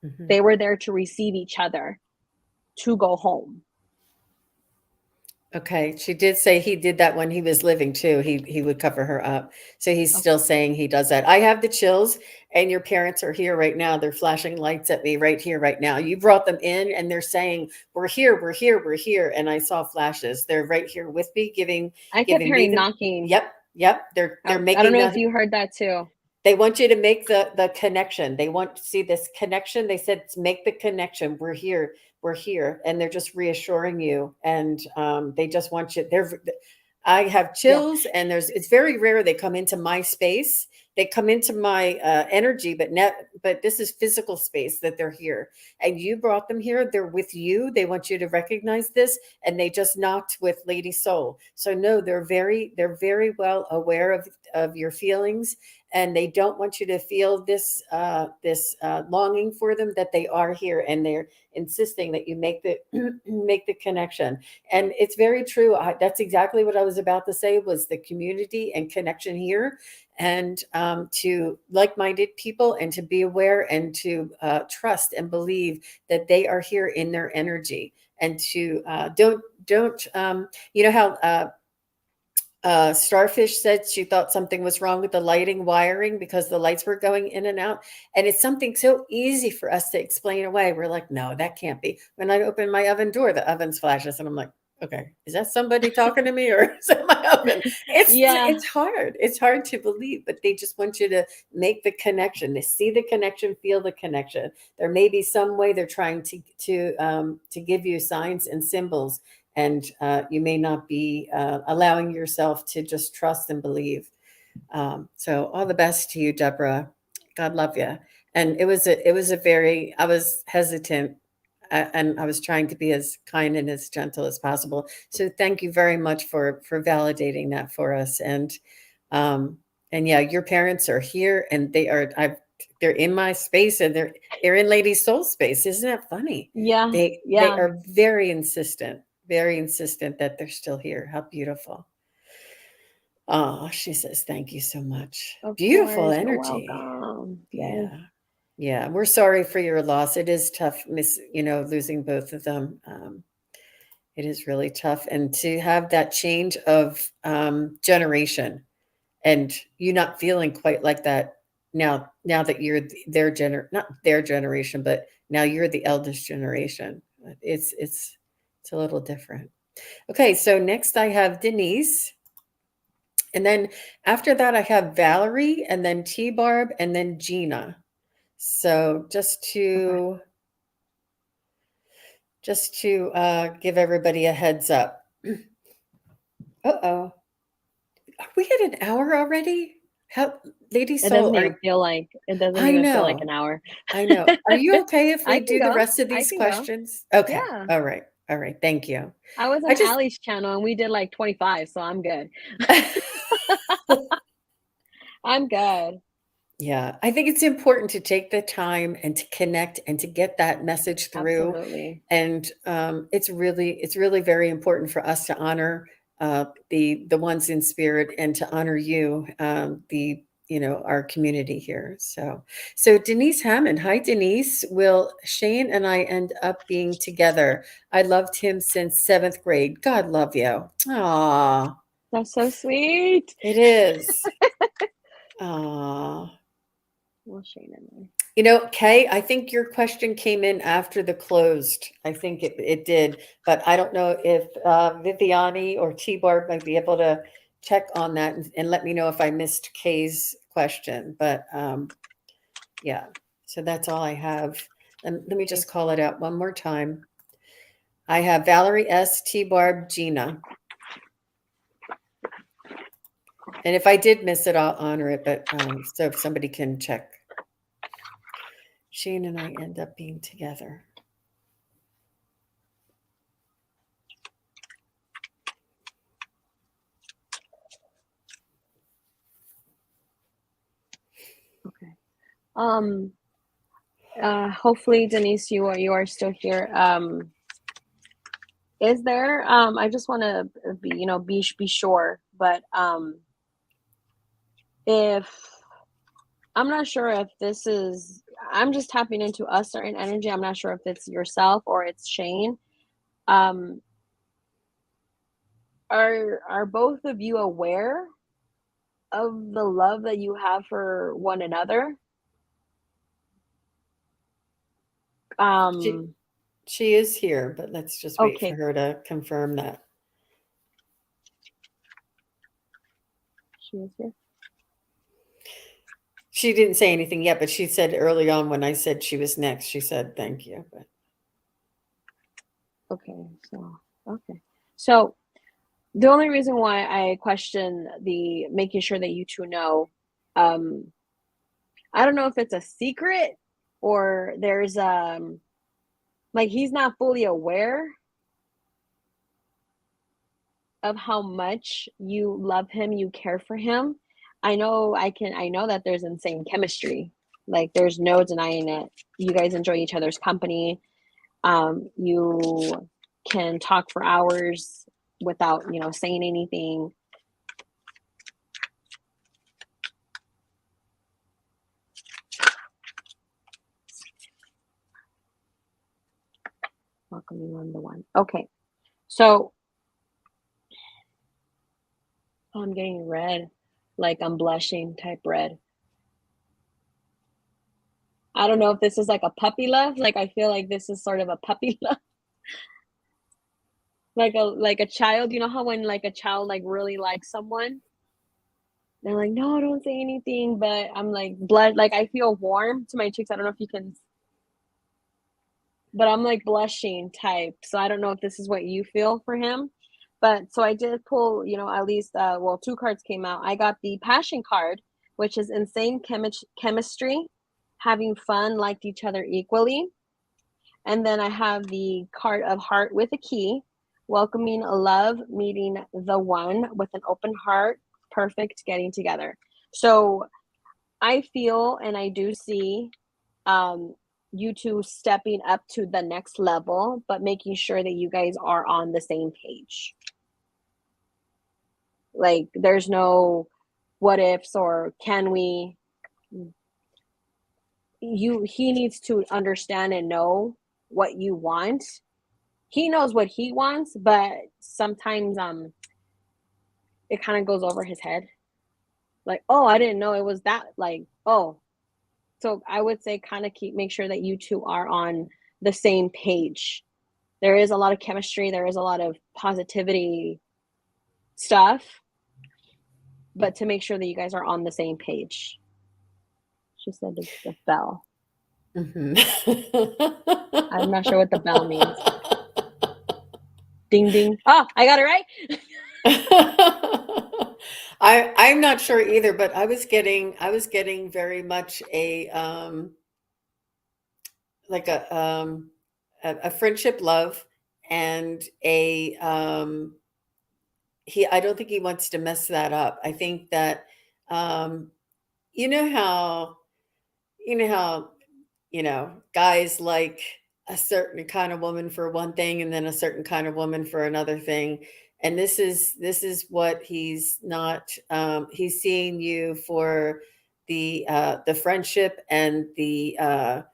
Mhm. They were there to receive each other, to go home. Okay, she did say he did that when he was living too. He would cover her up. So he's still Okay. saying he does that. I have the chills, and your parents are here right now. They're flashing lights at me right here, right now. You brought them in, and they're saying, "We're here, we're here, we're here." And I saw flashes. They're right here with me, I kept giving me hearing the. knocking. Yep, yep. They're I don't making know that. if you heard that too. They want you to make the connection. They want to see this connection. They said, make the connection. We're here. We're here. And they're just reassuring you. And they just want you. I have Yeah. chills, and it's very rare they come into my space. They come into my energy, but this is physical space that they're here. And you brought them here. They're with you. They want you to recognize this. And they just knocked with Lady Soul. So no, they're very well aware of your feelings, and they don't want you to feel this longing for them, that they are here, and they're insisting that you make the make the connection. And it's very true. That's exactly what I was about to say, was the community and connection here, and to like-minded people, and to be aware, and to trust and believe that they are here in their energy, and to don't you know how Starfish said she thought something was wrong with the lighting wiring because the lights were going in and out. And it's something so easy for us to explain away. We're like, no, that can't be. When I open my oven door, the oven flashes, and I'm like, okay, is that somebody talking to me, or is that my oven? Yeah. It's hard. It's hard to believe, but they just want you to make the connection. They see the connection, feel the connection. There may be some way they're trying to give you signs and symbols, and you may not be allowing yourself to just trust and believe. So all the best to you, Deborah. God love you. And it was a very, I was hesitant, and I was trying to be as kind and as gentle as possible. So thank you very much for validating that for us. Um, and yeah, your parents are here, and they're in my space, and they're in Lady Soul space. Isn't that funny? Yeah. They Yeah. are very insistent that they're still here. How beautiful. Oh, she says, thank you so much. Of Beautiful course. You're energy. welcome. Yes. Yeah. Yeah. We're sorry for your loss. It is tough, losing both of them. It is really tough. And to have that change of generation, and you not feeling quite like that now that you're not their generation, but now you're the eldest generation. It's a little different. Okay, so next I have Denise, and then after that I have Valerie, and then T Barb, and then Gina. So Okay. just to give everybody a heads up. Uh-oh. Are we at an hour already? How Lady It Soul, doesn't even feel like I an know. hour. I know. Are you okay if we I can do the go. rest of I these can go. questions? Okay. Yeah. All right. All right. Thank you. I was I on just Allie's channel and we did like 25, so I'm good. I'm good. Yeah, I think it's important to take the time and to connect and to get that message through. Absolutely. And it's really very important for us to honor the ones in spirit and to honor you, the our community here. So Denise Hammond, hi Denise. Will Shane and I end up being together? I loved him since seventh grade. God love you. Ah, That's so sweet. it is. Ah. Well, Shane and I. Kay, I think your question came in after the closed. I think it did, but I don't know if Viviani or T-Barb might be able to check on that and let me know if I missed Kay's question. But yeah, so that's all I have. And let me Okay. just call it out one more time. I have Valerie S, T-Barb, Gina. And if I did miss it, I'll honor it. But so if somebody can check. Shane and I end up being together. Okay. Hopefully, Denise, you are still here. Is there? I just want to be sure, but if I'm not sure if this is, I'm just tapping into a certain energy. I'm not sure if it's yourself or it's Shane. Um, are both of you aware of the love that you have for one another? She Um, she is here, but let's just wait for okay, her to confirm that. she is here. She didn't say anything yet, but she said early on when I said she was next, she said thank you. But Okay, so the only reason why I question the making sure that you two know, um, I don't know if it's a secret or there's like he's not fully aware of how much you love him, you care for him. I know that there's insane chemistry. Like there's no denying it. You guys enjoy each other's company. You can talk for hours without, saying anything. Welcoming on the one. Okay. So I'm getting red, like I'm blushing type red. I don't know if this is like a puppy love. Like I feel like this is sort of a puppy love. Like a child. You know how when like a child like really likes someone, they're like, no, don't say anything. But I'm like blood, like I feel warm to my cheeks. I don't know if you can, but I'm like blushing type. So I don't know if this is what you feel for him. But so I did pull, at least well, two cards came out. I got the passion card, which is insane chemistry, having fun, liked each other equally. And then I have the card of heart with a key, welcoming love, meeting the one with an open heart, perfect getting together. So I feel and I do see um, you two stepping up to the next level, but making sure that you guys are on the same page. Like there's no what ifs or can we. He needs to understand and know what you want. He knows what he wants, but sometimes it kind of goes over his head. Like, oh, I didn't know it was that, like, oh. So I would say kind of make sure that you two are on the same page. There is a lot of chemistry, there is a lot of positivity stuff, but to make sure that you guys are on the same page. She said the bell. Mhm. I'm not sure what the bell means. Ding ding. Oh, I got it right. I'm not sure either, but I was getting very much like a friendship love and I don't think he wants to mess that up. I think that um you know how you know how guys like a certain kind of woman for one thing and then a certain kind of woman for another thing. And this is what he's not he's seeing you for the friendship and the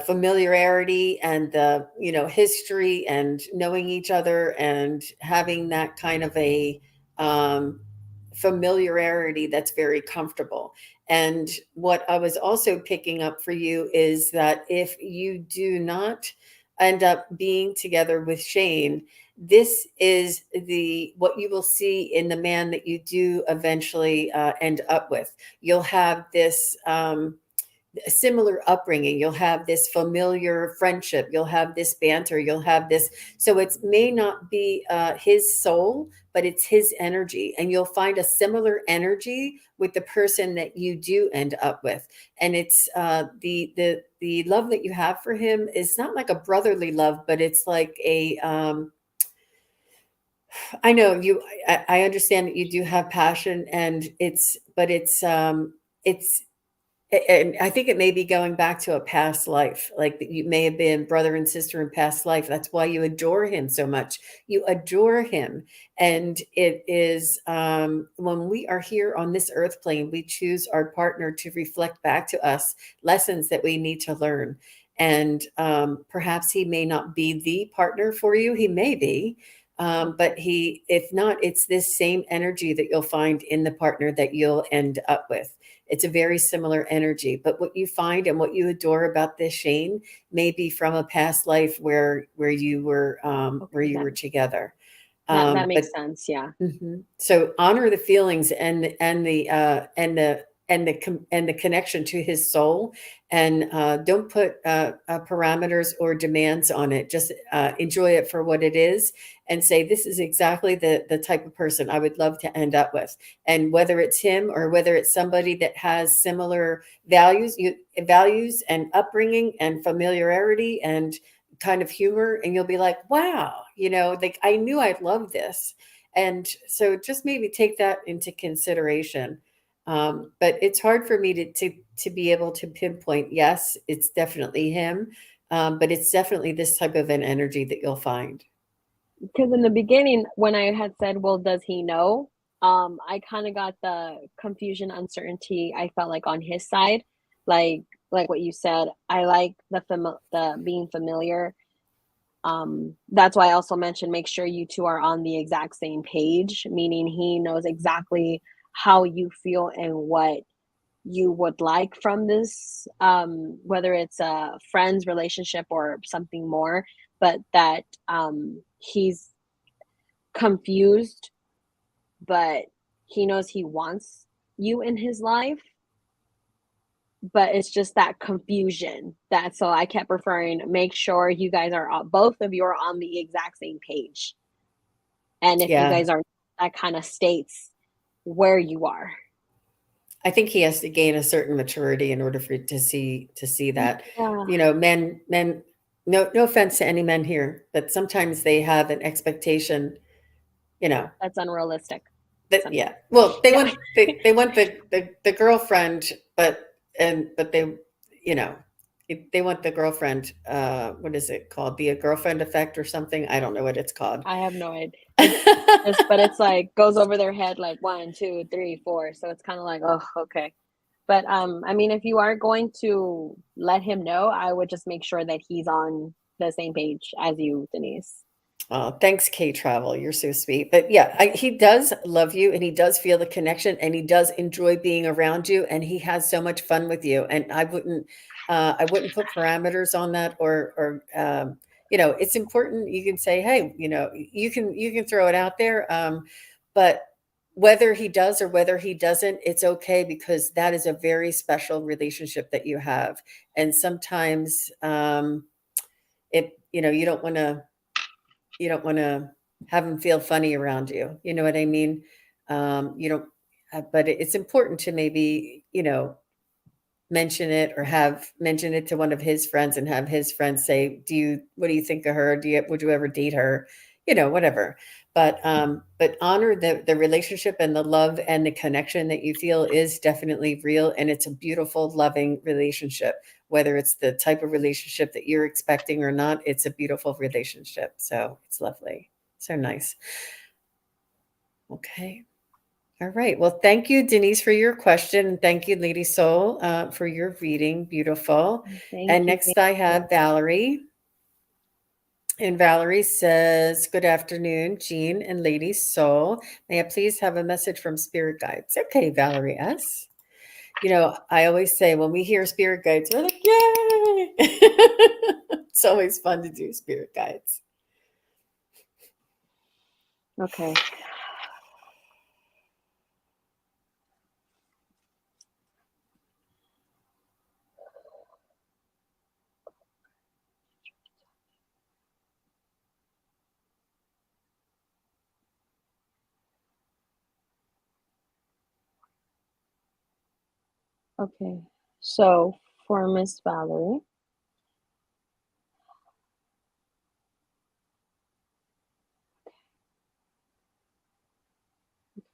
familiarity and the history and knowing each other and having that kind of a um, familiarity that's very comfortable. And what I was also picking up for you is that if you do not end up being together with Shane, this is the what you will see in the man that you do eventually end up with. You'll have this a similar upbringing. You'll have this familiar friendship. You'll have this banter. You'll have this. So it may not be his soul, but it's his energy. And you'll find a similar energy with the person that you do end up with. And it's the love that you have for him is not like a brotherly love, but it's like a I know you. I understand that you do have passion, and it's and I think it may be going back to a past life, like that you may have been brother and sister in past life. That's why you adore him so much. You adore him. And it is when we are here on this earth plane, we choose our partner to reflect back to us lessons that we need to learn. And perhaps he may not be the partner for you. He may be. But if not, it's this same energy that you'll find in the partner that you'll end up with. It's a very similar energy. But what you find and what you adore about this Shane may be from a past life where Okay, you were together. that makes But sense. Yeah. Mhm. So honor the feelings and the connection to his soul, and don't put parameters or demands on it. Just enjoy it for what it is, and say this is exactly the type of person I would love to end up with. And whether it's him or whether it's somebody that has similar values and upbringing and familiarity and kind of humor, and you'll be like, wow, like I knew I'd love this. And so just maybe take that into consideration. But it's hard for me to be able to pinpoint, yes, it's definitely him. But it's definitely this type of an energy that you'll find. Because in the beginning, when I had said, "Well, does he know?" I kind of got the confusion, uncertainty. I felt like on his side, like like what you said. I like the being familiar. That's why I also mentioned make sure you two are on the exact same page, meaning he knows exactly how you feel and what you would like from this, whether it's a friends relationship or something more, but that he's confused, but he knows he wants you in his life, but it's just that confusion. That so I kept referring, make sure you guys are both of you are on the exact same page. And if you Yeah. guys are, that kind of states where you are. I think he has to gain a certain maturity in order for to see that. Yeah, Men, no offense to any men here, but sometimes they have an expectation, you know, that's unrealistic that yeah. sometimes. Well, they Yeah, want they want the girlfriend, but they you know they want the girlfriend. What is it called? The girlfriend effect or something? I don't know what it's called. I have no idea. It's just, but it's like goes over their head like one, two, three, four. So it's kind of like, oh, okay. But I mean, if you are going to let him know, I would just make sure that he's on the same page as you, Denise. Oh, thanks, K Travel. You're so sweet. But yeah, he does love you and he does feel the connection and he does enjoy being around you and he has so much fun with you. And I wouldn't put parameters on that or it's important. You can say, hey, you can throw it out there. But whether he does or whether he doesn't, it's okay because that is a very special relationship that you have. And sometimes you don't want to have them feel funny around you. You know what I mean? You don't, but it's important to maybe, mention it or have mention it to one of his friends and have his friends say, what do you think of her? Would you ever date her? Whatever. But honor the relationship and the love and the connection that you feel is definitely real. And it's a beautiful, loving relationship, whether it's the type of relationship that you're expecting or not, it's a beautiful relationship. So it's lovely. So nice. Okay. All right. Well, thank you, Denise, for your question. And thank you, Lady Soul, for your reading. Beautiful. Thank And you. next I have Valerie. And Valerie says, good afternoon, Jean and Lady Soul. May I please have a message from Spirit Guides? Okay, Valerie S. I always say when we hear Spirit Guides, we're like, yay! It's always fun to do Spirit Guides. Okay. Okay. So for Miss Valerie,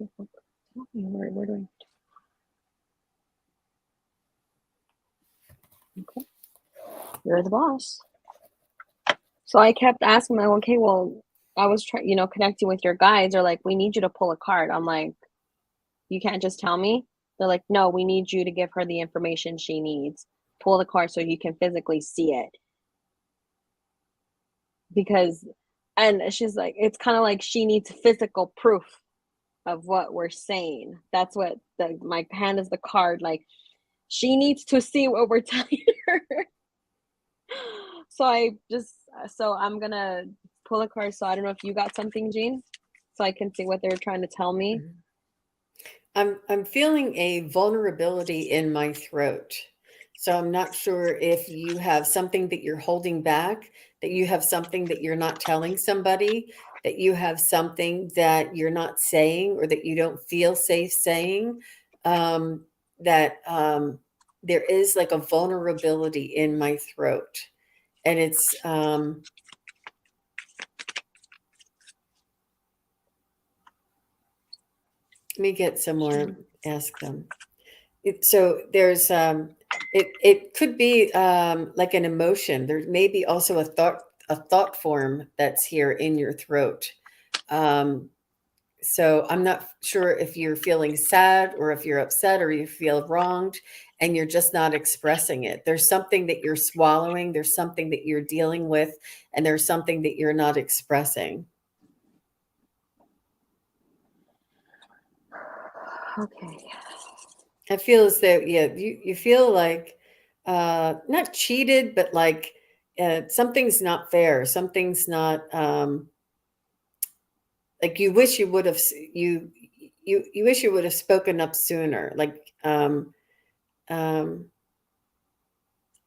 okay, tell me where do okay, you're the boss. So I kept asking them, okay, well, I was trying, connecting with your guides. They're like, we need you to pull a card. I'm like, you can't just tell me. They're like, no, we need you to give her the information she needs. Pull the card so you can physically see it. Because, and she's like, it's kind of like she needs physical proof of what we're saying. That's what my hand is the card. Like, she needs to see what we're telling her. So I'm gonna pull a card. So I don't know if you got something, Jean, so I can see what they're trying to tell me. I'm feeling a vulnerability in my throat. So I'm not sure if you have something that you're holding back, that you have something that you're not telling somebody, that you have something that you're not saying or that you don't feel safe saying. Um, that there is like a vulnerability in my throat. And it's let me get some more, ask them. So there's it could be like an emotion. There may be also a thought form that's here in your throat. Um, so I'm not sure if you're feeling sad or if you're upset or you feel wronged and you're just not expressing it. There's something that you're swallowing, there's something that you're dealing with, and there's something that you're not expressing. Okay. I feel as though, yeah, you feel like not cheated, but like something's not fair. Something's not like you wish you would have you wish you would have spoken up sooner. Like um,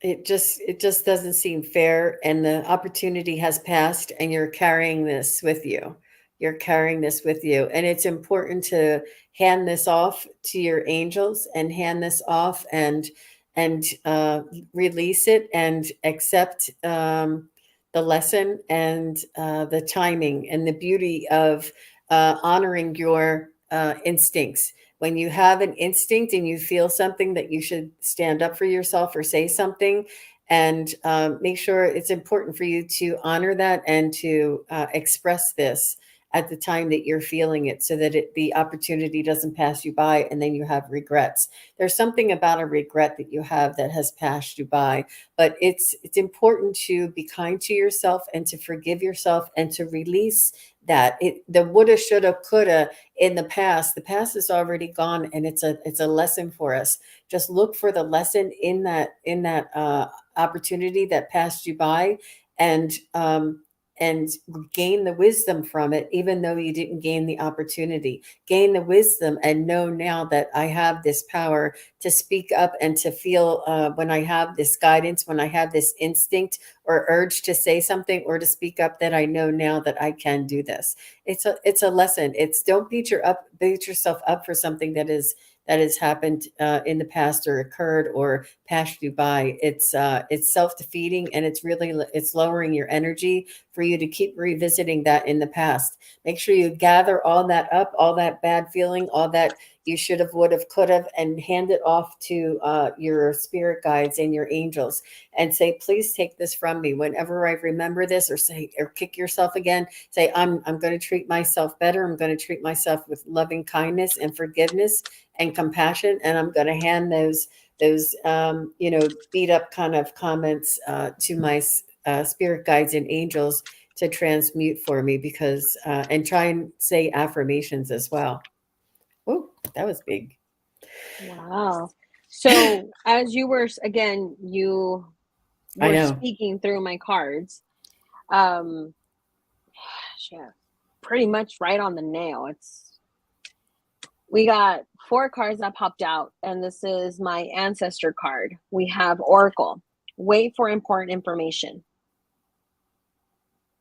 it just doesn't seem fair, and the opportunity has passed, and you're carrying this with you. You're carrying this with you, and it's important to hand this off to your angels and hand this off and release it and accept the lesson and the timing and the beauty of honoring your instincts. When you have an instinct and you feel something that you should stand up for yourself or say something, and make sure it's important for you to honor that and to express this at the time that you're feeling it, so that the opportunity doesn't pass you by and then you have regrets. There's something about a regret that you have that has passed you by, but it's important to be kind to yourself and to forgive yourself and to release that. The woulda, shoulda, coulda in the past is already gone, and it's a lesson for us. Just look for the lesson in that opportunity that passed you by, and and gain the wisdom from it, even though you didn't gain the opportunity. Gain the wisdom and know now that I have this power to speak up and to feel when I have this guidance, when I have this instinct or urge to say something or to speak up, that I know now that I can do this. It's a lesson. It's don't beat yourself up for something that has happened in the past or occurred or passed you by. It's self-defeating, and it's lowering your energy for you to keep revisiting that in the past. Make sure you gather all that up, all that bad feeling, all that you should have, would have, could have, and hand it off to your spirit guides and your angels, and say, please take this from me. Whenever I remember this, or say, or kick yourself again, say, I'm going to treat myself better. I'm going to treat myself with loving kindness and forgiveness and compassion, and I'm going to hand those beat up kind of comments to my spirit guides and angels to transmute for me, because and try and say affirmations as well. Oh, that was big. Wow. So as you were, again, you I were know. speaking through my cards. Um, yeah, pretty much right on the nail. We got 4 cards that popped out, and this is my ancestor card. We have Oracle. Wait for important information.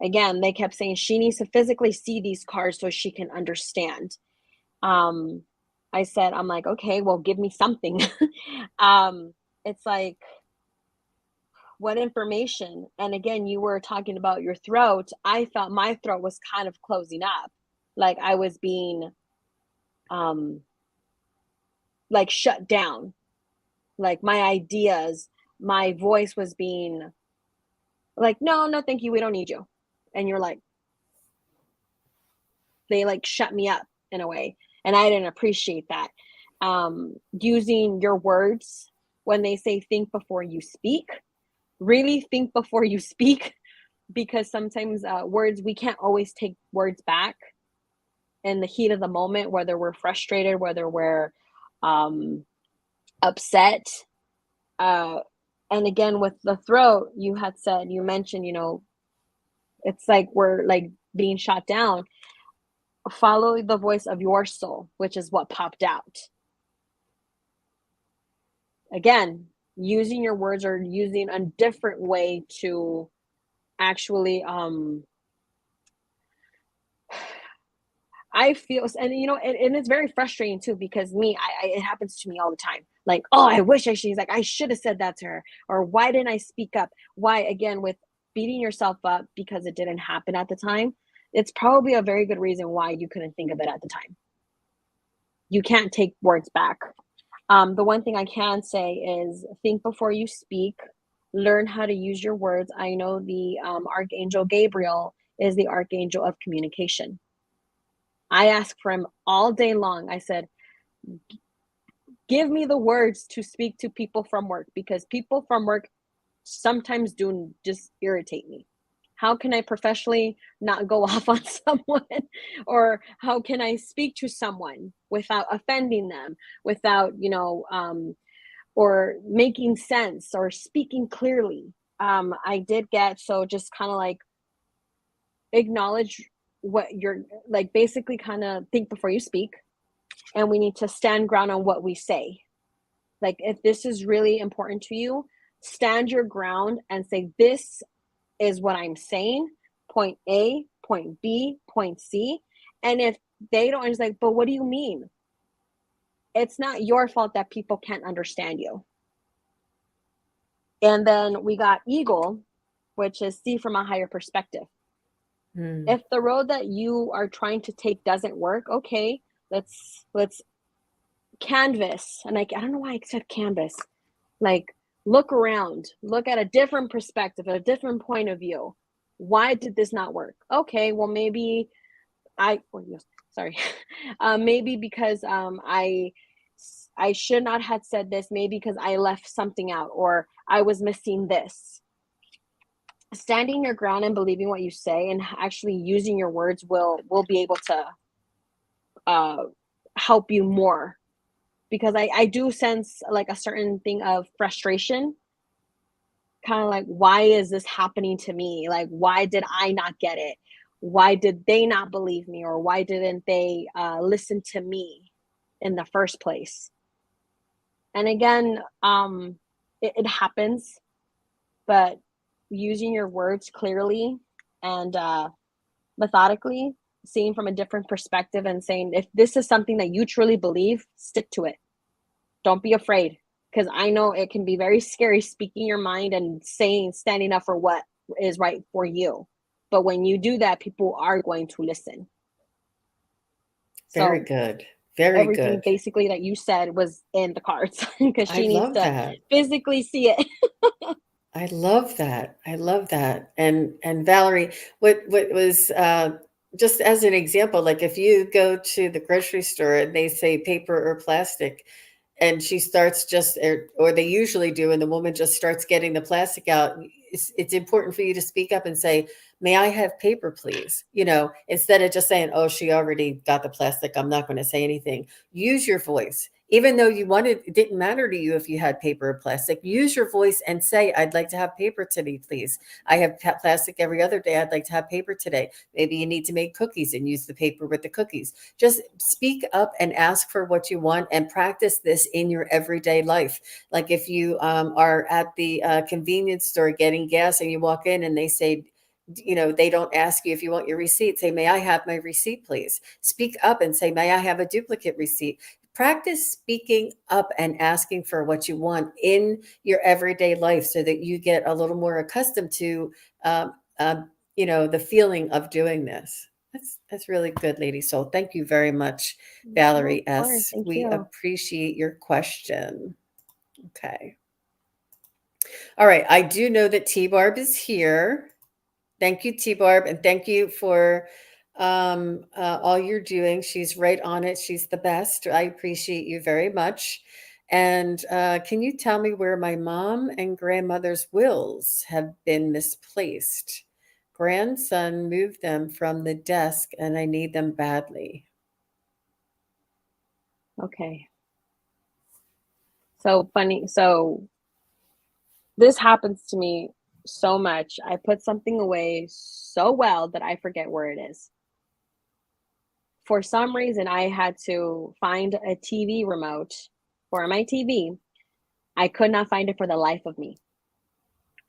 Again, they kept saying she needs to physically see these cards so she can understand. I said, I'm like, okay, well, give me something. It's like, what information? And again, you were talking about your throat. I felt my throat was kind of closing up, like I was being um like shut down, like my ideas, my voice was being like, no, no, thank you, we don't need you. And you're like, they like shut me up in a way, and I didn't appreciate that. Using your words, when they say think before you speak, really think before you speak, because sometimes words, we can't always take words back in the heat of the moment, whether we're frustrated, whether we're um, upset. uh, and again, with the throat, you had said, you mentioned, it's like we're like being shot down. Follow the voice of your soul, which is what popped out. Again, using your words, or using a different way to actually I feel, and and it's very frustrating too, because it happens to me all the time. Like, oh, I wish she's like, I should have said that to her, or why didn't I speak up? Why, again, with beating yourself up because it didn't happen at the time, it's probably a very good reason why you couldn't think of it at the time. You can't take words back. The one thing I can say is think before you speak, learn how to use your words. I know the Archangel Gabriel is the Archangel of communication. I asked for him all day long. I said, give me the words to speak to people from work, because people from work sometimes do just irritate me. How can I professionally not go off on someone? Or how can I speak to someone without offending them, without, or making sense, or speaking clearly? I did get, so just kind of like acknowledge what you're like, basically kind of think before you speak, and we need to stand ground on what we say. Like, if this is really important to you, stand your ground and say, this is what I'm saying, point A, point B, point C. And if they don't, it's like, but what do you mean? It's not your fault that people can't understand you. And then we got Eagle, which is see from a higher perspective. If the road that you are trying to take doesn't work, okay, let's canvas. And I don't know why I said canvas. Like, look around, look at a different perspective, a different point of view. Why did this not work? Okay, well, maybe sorry. Maybe because I should not have said this, maybe because I left something out, or I was missing this. Standing your ground and believing what you say, and actually using your words will be able to help you more, because I do sense like a certain thing of frustration kind of like, why is this happening to me? Like, why did I not get it? Why did they not believe me? Or why didn't they listen to me in the first place? And again, it happens, but using your words clearly and methodically, seeing from a different perspective and saying, if this is something that you truly believe, stick to it. Don't be afraid, because I know it can be very scary speaking your mind and standing up for what is right for you. But when you do that, people are going to listen. Very So good. Very everything good. basically that you said was in the cards because I she needs love to that. physically see it. I love that. I love that. And Valerie, what was just as an example, like if you go to the grocery store and they say paper or plastic, and she starts just or they usually do, and the woman just starts getting the plastic out, it's important for you to speak up and say, may I have paper please, instead of just saying, oh, she already got the plastic, I'm not going to say anything. Use your voice. Even though it didn't matter to you if you had paper or plastic, use your voice and say, I'd like to have paper today, please. I have plastic every other day, I'd like to have paper today. Maybe you need to make cookies and use the paper with the cookies. Just speak up and ask for what you want, and practice this in your everyday life. Like if you are at the convenience store getting gas and you walk in and they say, they don't ask you if you want your receipt, say, may I have my receipt, please? Speak up and say, may I have a duplicate receipt? Practice speaking up and asking for what you want in your everyday life so that you get a little more accustomed to um, the feeling of doing this. That's really good, Lady Soul. Thank you very much, No, of Valerie course. S. Thank We you. appreciate your question. Okay. All right. I do know that T Barb is here. Thank you, T Barb, and thank you for all you're doing. She's right on it. She's the best. I appreciate you very much. And can you tell me where my mom and grandmother's wills have been misplaced? Grandson moved them from the desk and I need them badly. Okay. So funny. So this happens to me so much. I put something away so well that I forget where it is. For some reason, I had to find a TV remote for my TV. I could not find it for the life of me.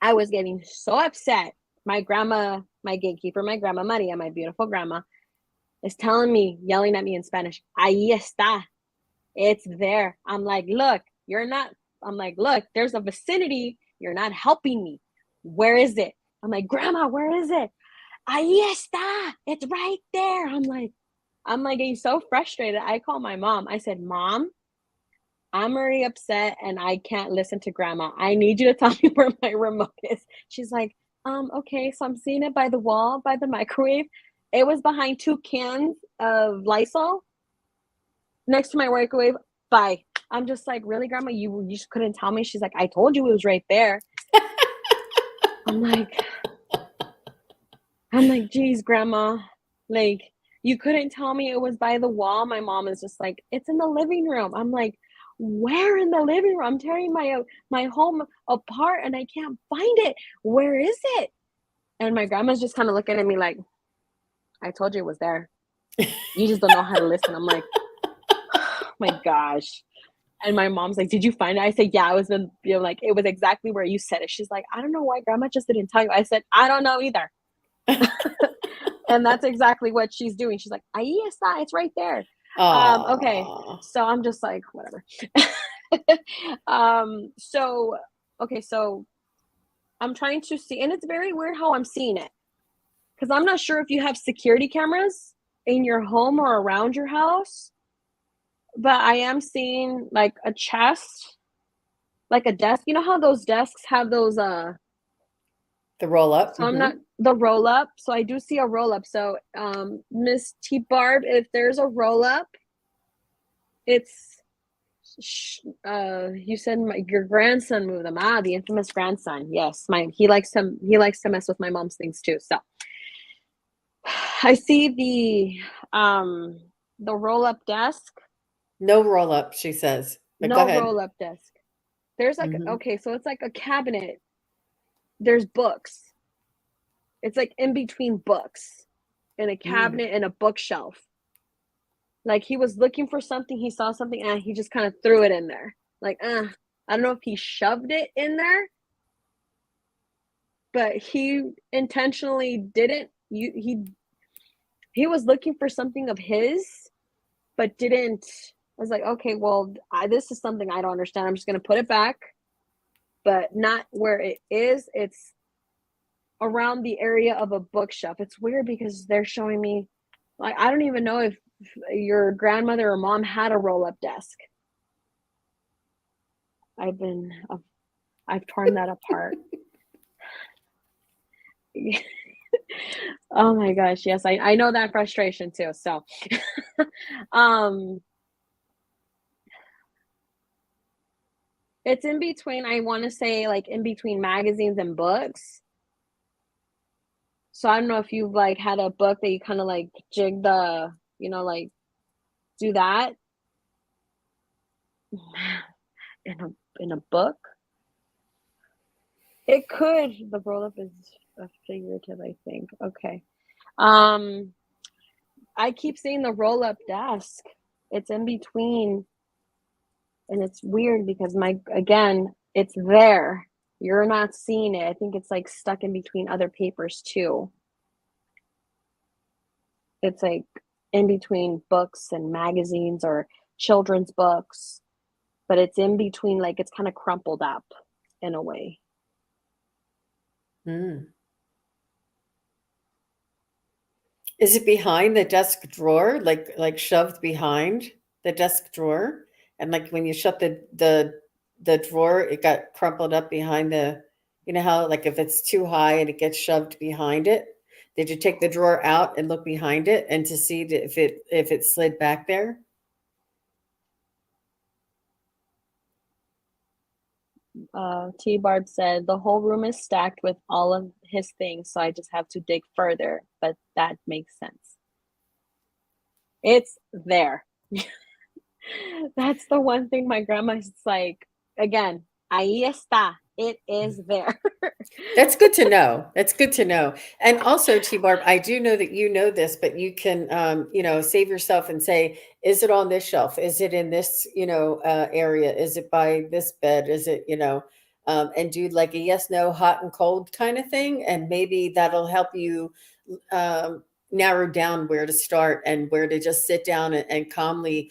I was getting so upset. My grandma, my gatekeeper, my grandma Maria, my beautiful grandma, is telling me, yelling at me in Spanish, ahí está. It's there. I'm like, look, you're not. I'm like, look, there's a vicinity. You're not helping me. Where is it? I'm like, grandma, where is it? Ahí está. It's right there. I'm like getting so frustrated. I call my mom. I said, Mom, I'm already upset and I can't listen to grandma. I need you to tell me where my remote is. She's like, okay, so I'm seeing it by the wall, by the microwave. It was behind 2 cans of Lysol next to my microwave. Bye. I'm just like, really, grandma? You just couldn't tell me? She's like, I told you it was right there. I'm like, geez, grandma. Like, you couldn't tell me it was by the wall. My mom is just like, it's in the living room. I'm like, where in the living room? I'm tearing my home apart and I can't find it. Where is it? And my grandma's just kind of looking at me like, I told you it was there. You just don't know how to listen. I'm like, oh my gosh. And my mom's like, did you find it? I said, yeah, like, it was exactly where you said it. She's like, I don't know why grandma just didn't tell you. I said, I don't know either. And that's exactly what she's doing. She's like, ahí está, it's right there. Okay. Oh, So I'm just like, whatever. So, okay. So I'm trying to see, and it's very weird how I'm seeing it. Cause I'm not sure if you have security cameras in your home or around your house, but I am seeing like a chest, like a desk. You know how those desks have those, the roll up. so I'm not the roll up. So I do see a roll up. So, Miss T Barb, if there's a roll up, it's you said your grandson moved them. The infamous grandson. Yes, he likes to mess with my mom's things too. So I see the roll up desk. No roll up, she says. But go No ahead. roll up desk. There's like, Hmm. okay, so it's like a cabinet there's books. It's like in between books in a Mm. cabinet and a bookshelf. Like he was looking for something, he saw something, and he just kind of threw it in there. Like, I don't know if he shoved it in there, but he intentionally didn't. He was looking for something of his, but didn't. I was like, okay, well, this is something I don't understand. I'm just gonna put it back, but not where it is. It's around the area of a bookshelf. It's weird because they're showing me, like, I don't even know if your grandmother or mom had a roll-up desk. I've been, I've torn that apart. Oh my gosh, yes, I know that frustration too. So, um, it's in between. I want to say like in between magazines and books. So I don't know if you've like had a book that you kind of like jig the, like do that in a book. It could. The roll up is a figurative, I think. Okay. Um, I keep seeing the roll up desk. It's in between, and it's weird because it's there. You're not seeing it. I think it's like stuck in between other papers too. It's like in between books and magazines or children's books, but it's in between, like it's kind of crumpled up in a way. Mm. Is it behind the desk drawer, like shoved behind the desk drawer? And like when you shut the drawer, it got crumpled up behind you know how like if it's too high and it gets shoved behind it? Did you take the drawer out and look behind it and to see if it slid back there? T Barb said the whole room is stacked with all of his things, so I just have to dig further. But that makes sense. It's there. That's the one thing my grandma's like, again, ahí está. It is there. That's good to know. That's good to know. And also, T Barb, I do know that you know this, but you can, save yourself and say, is it on this shelf? Is it in this, area? Is it by this bed? Is it, and do like a yes, no, hot and cold kind of thing. And maybe that'll help you narrow down where to start and where to just sit down and calmly,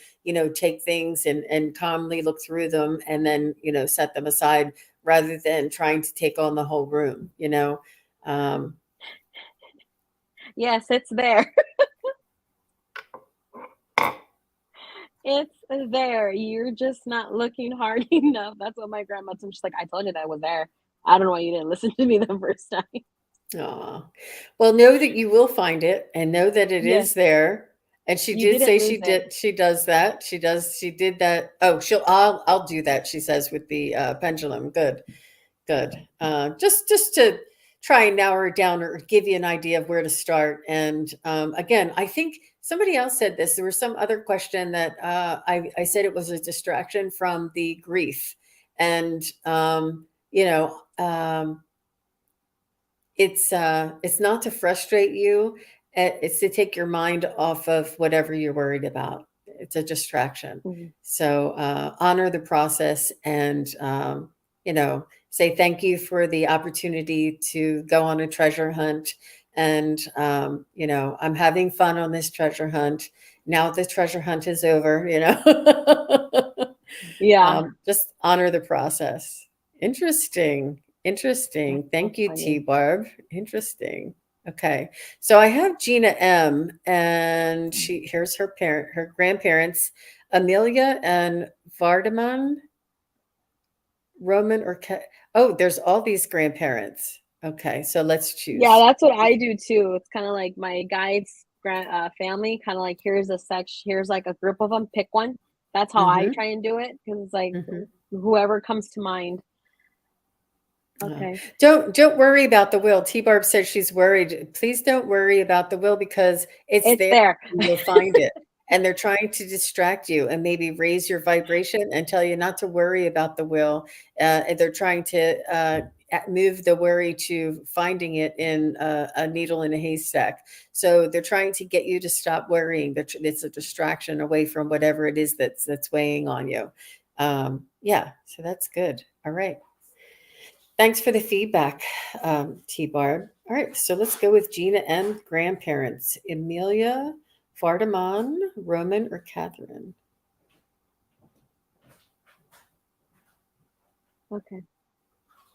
take things and calmly look through them and then, set them aside rather than trying to take on the whole room. Um, Yes, it's there. It's there. You're just not looking hard enough. That's what my grandma told me. She's like, I told you that was there. I don't know why you didn't listen to me the first time. aw. Well, know that you will find it and know that it Yes, is there. And she you did didn't say lose it. she does that. She did that. Oh, I'll do that, she says, with the pendulum. Good. Good. Just to try and narrow it down or give you an idea of where to start. And again, I think somebody else said this. There was some other question that I said it was a distraction from the grief, and it's not to frustrate you. It's to take your mind off of whatever you're worried about. It's a distraction. Mhm. So honor the process and say thank you for the opportunity to go on a treasure hunt. And I'm having fun on this treasure hunt. Now the treasure hunt is over. Yeah, Just honor the process. Interesting. that's Interesting. so Thank you, T funny. Barb. Interesting. Okay. So I have Gina M, and here's her grandparents, Amelia and Vardaman, Roman oh, there's all these grandparents. Okay, so let's Yeah, choose. that's what I do too. It's kind of like my guide's family, kind of like here's a section, here's like a group of them, pick one. That's how I Mm-hmm. try and do it because it's like Mm-hmm. whoever comes to mind. Uh, Okay, don't worry about the will. T Barb says she's worried. Please don't worry about the will because it's it's there. there. You'll find it. And they're trying to distract you and maybe raise your vibration and tell you not to worry about the will. And they're trying to move the worry to finding it in a needle in a haystack. So they're trying to get you to stop worrying. It's a distraction away from whatever it is that's weighing on you. Yeah, so that's good. All right. Thanks for the feedback, T-Barb. All right, so let's go with Gina and grandparents. Amelia, Fardamon, Roman, or Catherine? Okay.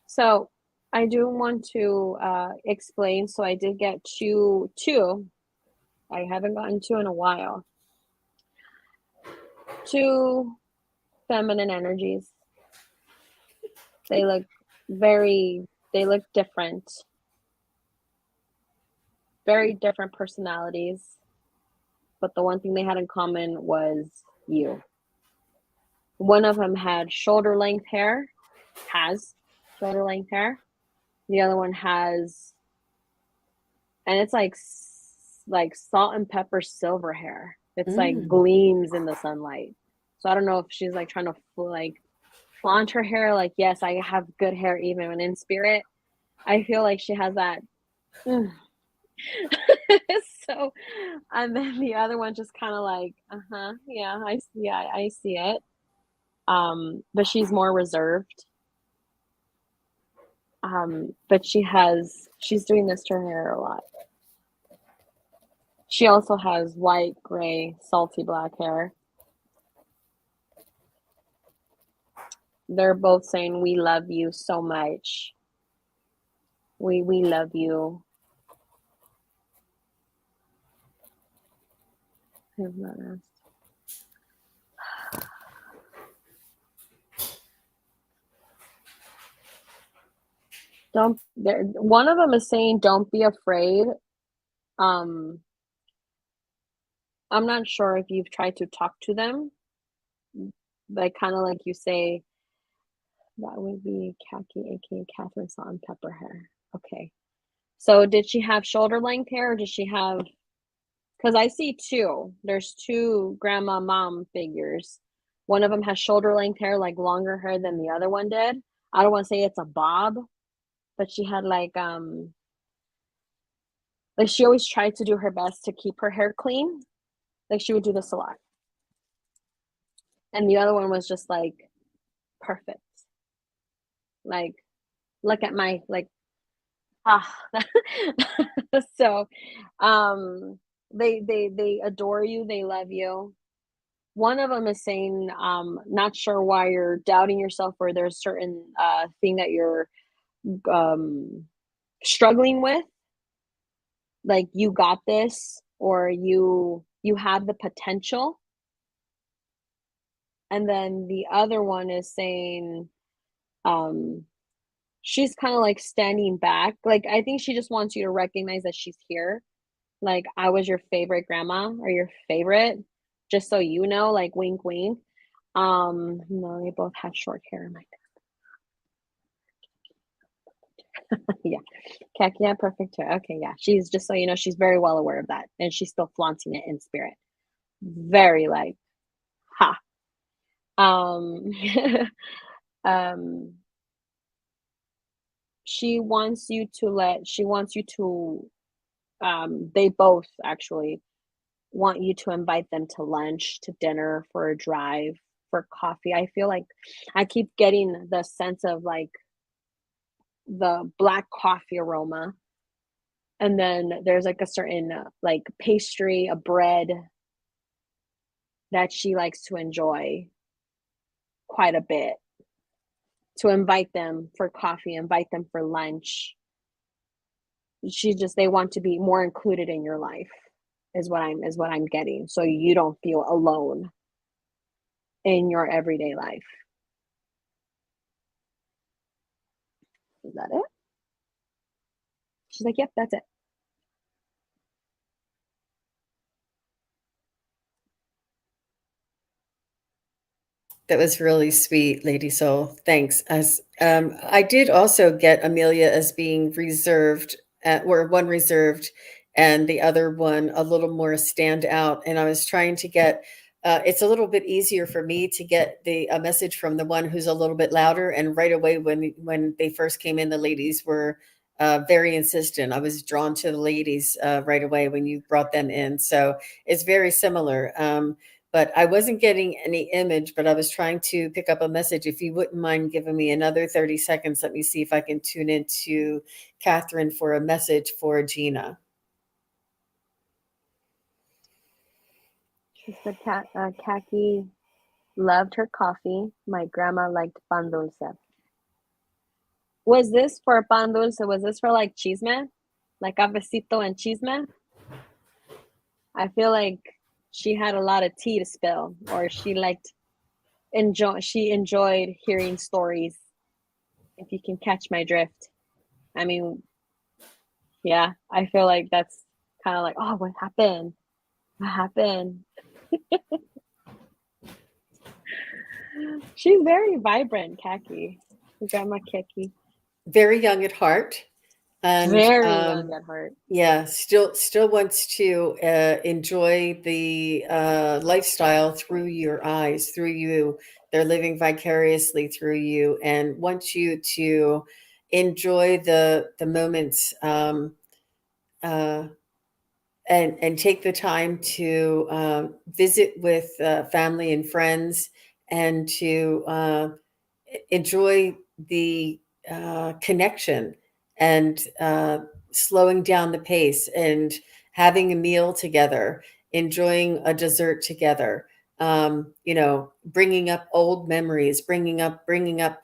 So I do want to explain. So I did get two. I haven't gotten two in a while. Two feminine energies. They look they look different. Very different personalities. But the one thing they had in common was you. One of them had shoulder length hair, has shoulder length hair. The other one has, and it's like salt and pepper silver hair. It's like Mm. gleams in the sunlight. So I don't know if she's like trying to like flaunt her hair. Like, yes, I have good hair even when in spirit. I feel like she has that. So, and then the other one just kind of like, yeah, I see it. But she's more reserved. But she's doing this to her hair a lot. She also has white, gray, salty black hair. They're both saying, we love you so much. We love you. I have not asked. One of them is saying, don't be afraid. I'm not sure if you've tried to talk to them. Like, kind of like you say, that would be Khaki, aka Catherine Salt and Pepper hair. Okay. So did she have shoulder length hair or did she have, because I see two. There's two grandma mom figures. One of them has shoulder length hair, like longer hair than the other one did. I don't want to say it's a bob, but she had like she always tried to do her best to keep her hair clean. Like she would do this a lot. And the other one was just like perfect. Like, look at my like so they adore you, they love you. One of them is saying, not sure why you're doubting yourself or there's a certain thing that you're um struggling with. Like you got this or you have the potential. And then the other one is saying, um, she's kind of like standing back. Like I think she just wants you to recognize that she's here. Like I was your favorite grandma or your favorite, just so you know, like wink wink. No, they both had short hair. My yeah. Khaki, yeah, perfect hair. Okay, yeah. She's just so you know, she's very well aware of that. And she's still flaunting it in spirit. Very like, ha. Um um she wants you to they both actually want you to invite them to lunch, to dinner, for a drive, for coffee. I feel like I keep getting the sense of like the black coffee aroma. And then there's like a certain like pastry, a bread that she likes to enjoy quite a bit. To invite them for coffee, invite them for lunch. They want to be more included in your life is what I'm getting. So you don't feel alone in your everyday life. Is that it? She's like, yep, that's it. That was really sweet, Lady Soul. Thanks. As I did also get Amelia as being reserved, or one reserved, and the other one a little more stand out. And I was trying to get it's a little bit easier for me to get a message from the one who's a little bit louder. And right away, when they first came in, the ladies were very insistent. I was drawn to the ladies right away when you brought them in. So it's very similar. But I wasn't getting any image, but I was trying to pick up a message. If you wouldn't mind giving me another 30 seconds, let me see if I can tune into Catherine for a message for Gina. She said, Kaki loved her coffee. My grandma liked pan dulce. Was this for pan dulce? Was this for like chisme? Like cafecito and chisme? I feel like she had a lot of tea to spill, or she enjoyed hearing stories, if you can catch my drift. I mean, yeah, I feel like that's kind of like, oh, what happened? What happened? She's very vibrant, Kaki. Grandma Kaki. Very young at heart. And Very young at heart. yeah, still wants to enjoy the lifestyle through your eyes, through you. They're living vicariously through you, and wants you to enjoy the moments, uh, and take the time to visit with family and friends, and to enjoy the connection, and slowing down the pace, and having a meal together, enjoying a dessert together. Bringing up old memories, bringing up,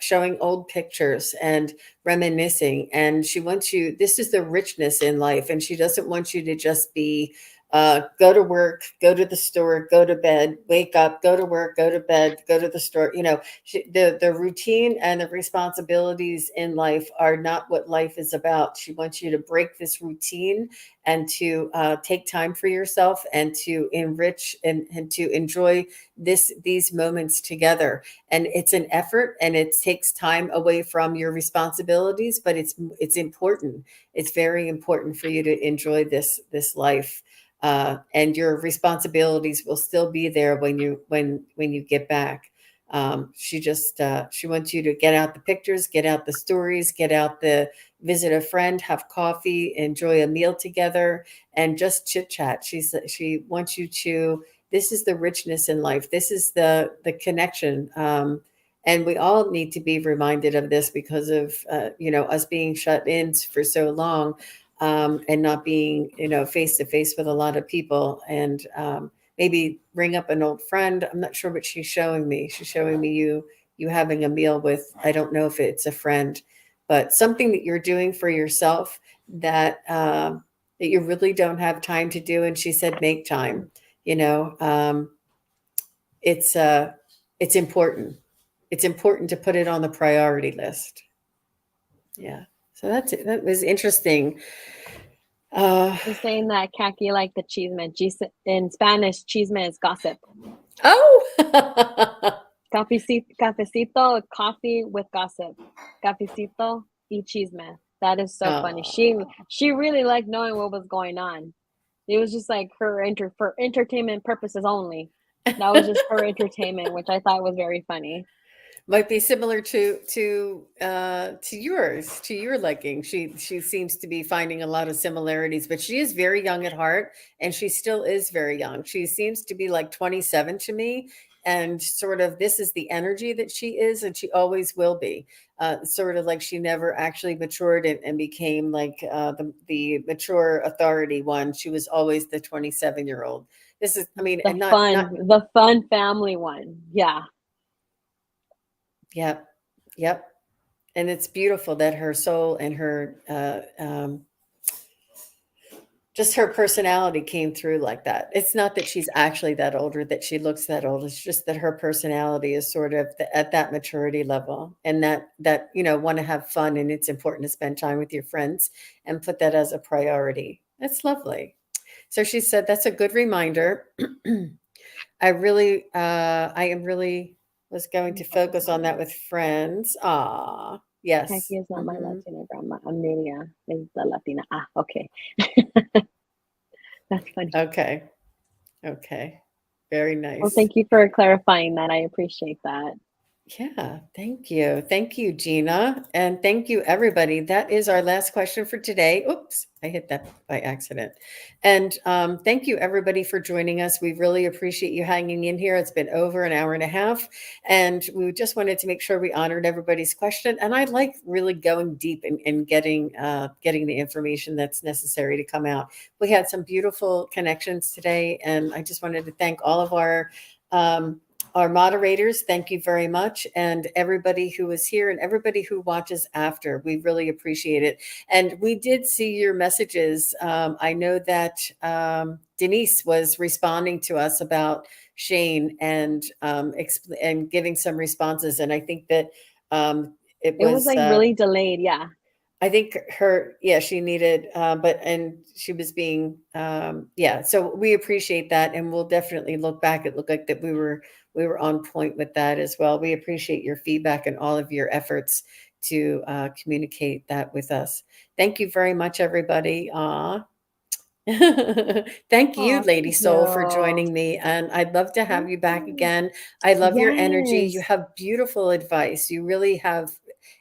showing old pictures, and reminiscing. And she wants you. This is the richness in life, and she doesn't want you to just be go to work, go to the store, go to bed, wake up, go to work, go to bed, go to the store. The routine and the responsibilities in life are not what life is about. She wants you to break this routine, and to take time for yourself, and to enrich, and to enjoy these moments together. And it's an effort, and it takes time away from your responsibilities, but it's important. It's very important for you to enjoy this life. And your responsibilities will still be there when you get back. She wants you to get out the pictures, get out the stories, get out the visit a friend, have coffee, enjoy a meal together, and just chit chat. She wants you to. This is the richness in life. This is the connection. And we all need to be reminded of this because of us being shut in for so long, and not being face to face with a lot of people. And maybe ring up an old friend. I'm not sure what she's showing me. She's showing me you having a meal with, I don't know if it's a friend, but something that you're doing for yourself, that you really don't have time to do. And she said, make time. You know, it's important. It's important to put it on the priority list. Yeah. So that's it. That was interesting. She's saying that Kaki liked the chisme. In Spanish, chisme is gossip. Oh, Cafecito, coffee with gossip. Cafecito y chisme. That is so funny. oh. She really liked knowing what was going on. It was just like for entertainment purposes only. That was just her entertainment, which I thought was very funny. Might be similar to yours, to your liking. She seems to be finding a lot of similarities, but she is very young at heart, and she still is very young. She seems to be like 27 to me, and sort of this is the energy that she is, and she always will be. Sort of like she never actually matured, and became like the mature authority one. She was always the 27-year-old. This is, I mean, and not. The fun family one. Yeah. Yep, yep. And it's beautiful that her soul and her just her personality came through like that. It's not that she's actually that old, or that she looks that old. It's just that her personality is sort of at that maturity level, and that want to have fun, and it's important to spend time with your friends and put that as a priority. That's lovely. So she said that's a good reminder. I am really was going to focus on that with friends. Ah, yes. Kaki is not my Hmm. Latina grandma. Amelia is the Latina. Ah, okay. That's funny. Okay. Okay. Very Well, nice. thank you for clarifying that. I appreciate that. Yeah, thank you. Thank you, Gina. And thank you, everybody. That is our last question for today. Oops, I hit that by accident. And thank you, everybody, for joining us. We really appreciate you hanging in here. It's been over an hour and a half. And we just wanted to make sure we honored everybody's question. And I like really going deep in getting the information that's necessary to come out. We had some beautiful connections today. And I just wanted to thank all of um, our moderators, thank you very much. And everybody who is here and everybody who watches after, we really appreciate it. And we did see your messages. I know that Denise was responding to us about Shane and and giving some responses. And I think that it It was was like really delayed. Yeah. I think her, yeah, she needed, and she was being, yeah. So we appreciate that, and we'll definitely look back. It looked like that we were on point with that as well. We appreciate your feedback and all of your efforts to communicate that with us. Thank you very much, everybody. Thank you, Oh, Lady thank Soul, for you. joining me. And I'd love to have you back Mhm. again. I love your energy. You Yes. have beautiful advice. You really have,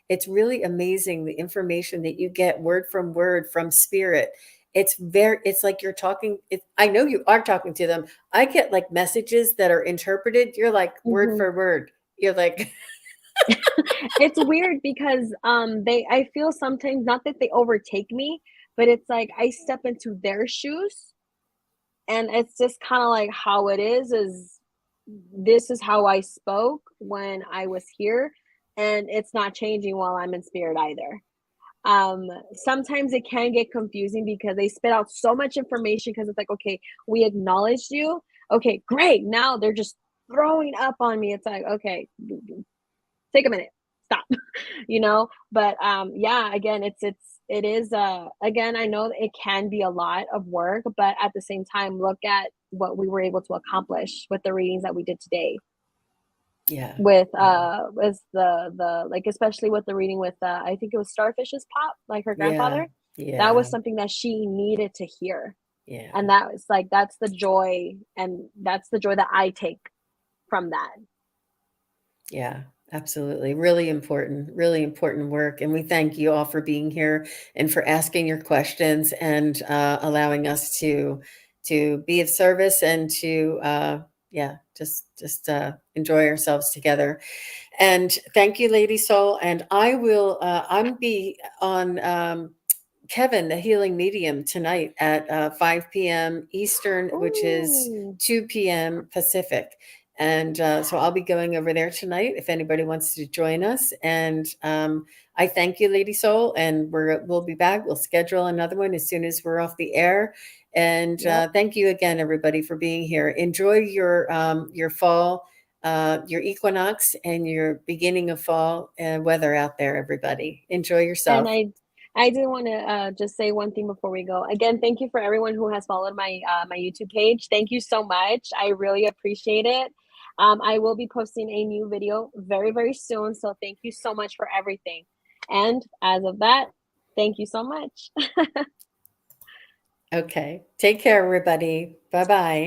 it's really amazing the information that you get word from spirit. It's like you're talking. I know you are talking to them. I get like messages that are interpreted. You're like word Mhm. for word. You're like, It's weird because, I feel sometimes not that they overtake me, but it's like I step into their shoes, and it's just kinda like how it is this is how I spoke when I was here, and it's not changing while I'm in spirit either. Sometimes it can get confusing because they spit out so much information because it's like, "Okay, we acknowledged you. Okay, great." Now they're just throwing up on me. It's like, "Okay, take a minute. Stop." You know? But, yeah, again, it is, again, I know it can be a lot of work, but at the same time, look at what we were able to accomplish with the readings that we did today. yeah, yeah, With the like, especially with the reading with, I think it was Starfish's pop, like her yeah, grandfather. That was yeah, something that she needed to hear, yeah. and that was like, that's the joy, and that's the joy that I take from that. Yeah, absolutely. Really important work. And we thank you all for being here and for asking your questions and allowing us to be of service and to yeah, just enjoy ourselves together. And thank you, Lady Soul. And I will I'm be on Kevin, the healing medium, tonight at 5 p.m. Eastern, which is Ooh, 2 p.m. Pacific. And so I'll be going over there tonight if anybody wants to join us. And I thank you, Lady Soul, and we'll be back. We'll schedule another one as soon as we're off the air. And yep. thank you again, everybody, for being here. Enjoy your fall, your equinox, and your beginning of fall weather out there, everybody. Enjoy And yourself. I do want to just say one thing before we go. Again, thank you for everyone who has followed my YouTube page. Thank you so much. I really appreciate it. I will be posting a new video very soon. So thank you so much for everything. And as of that, thank you so much. Okay. Take care, everybody. Bye bye.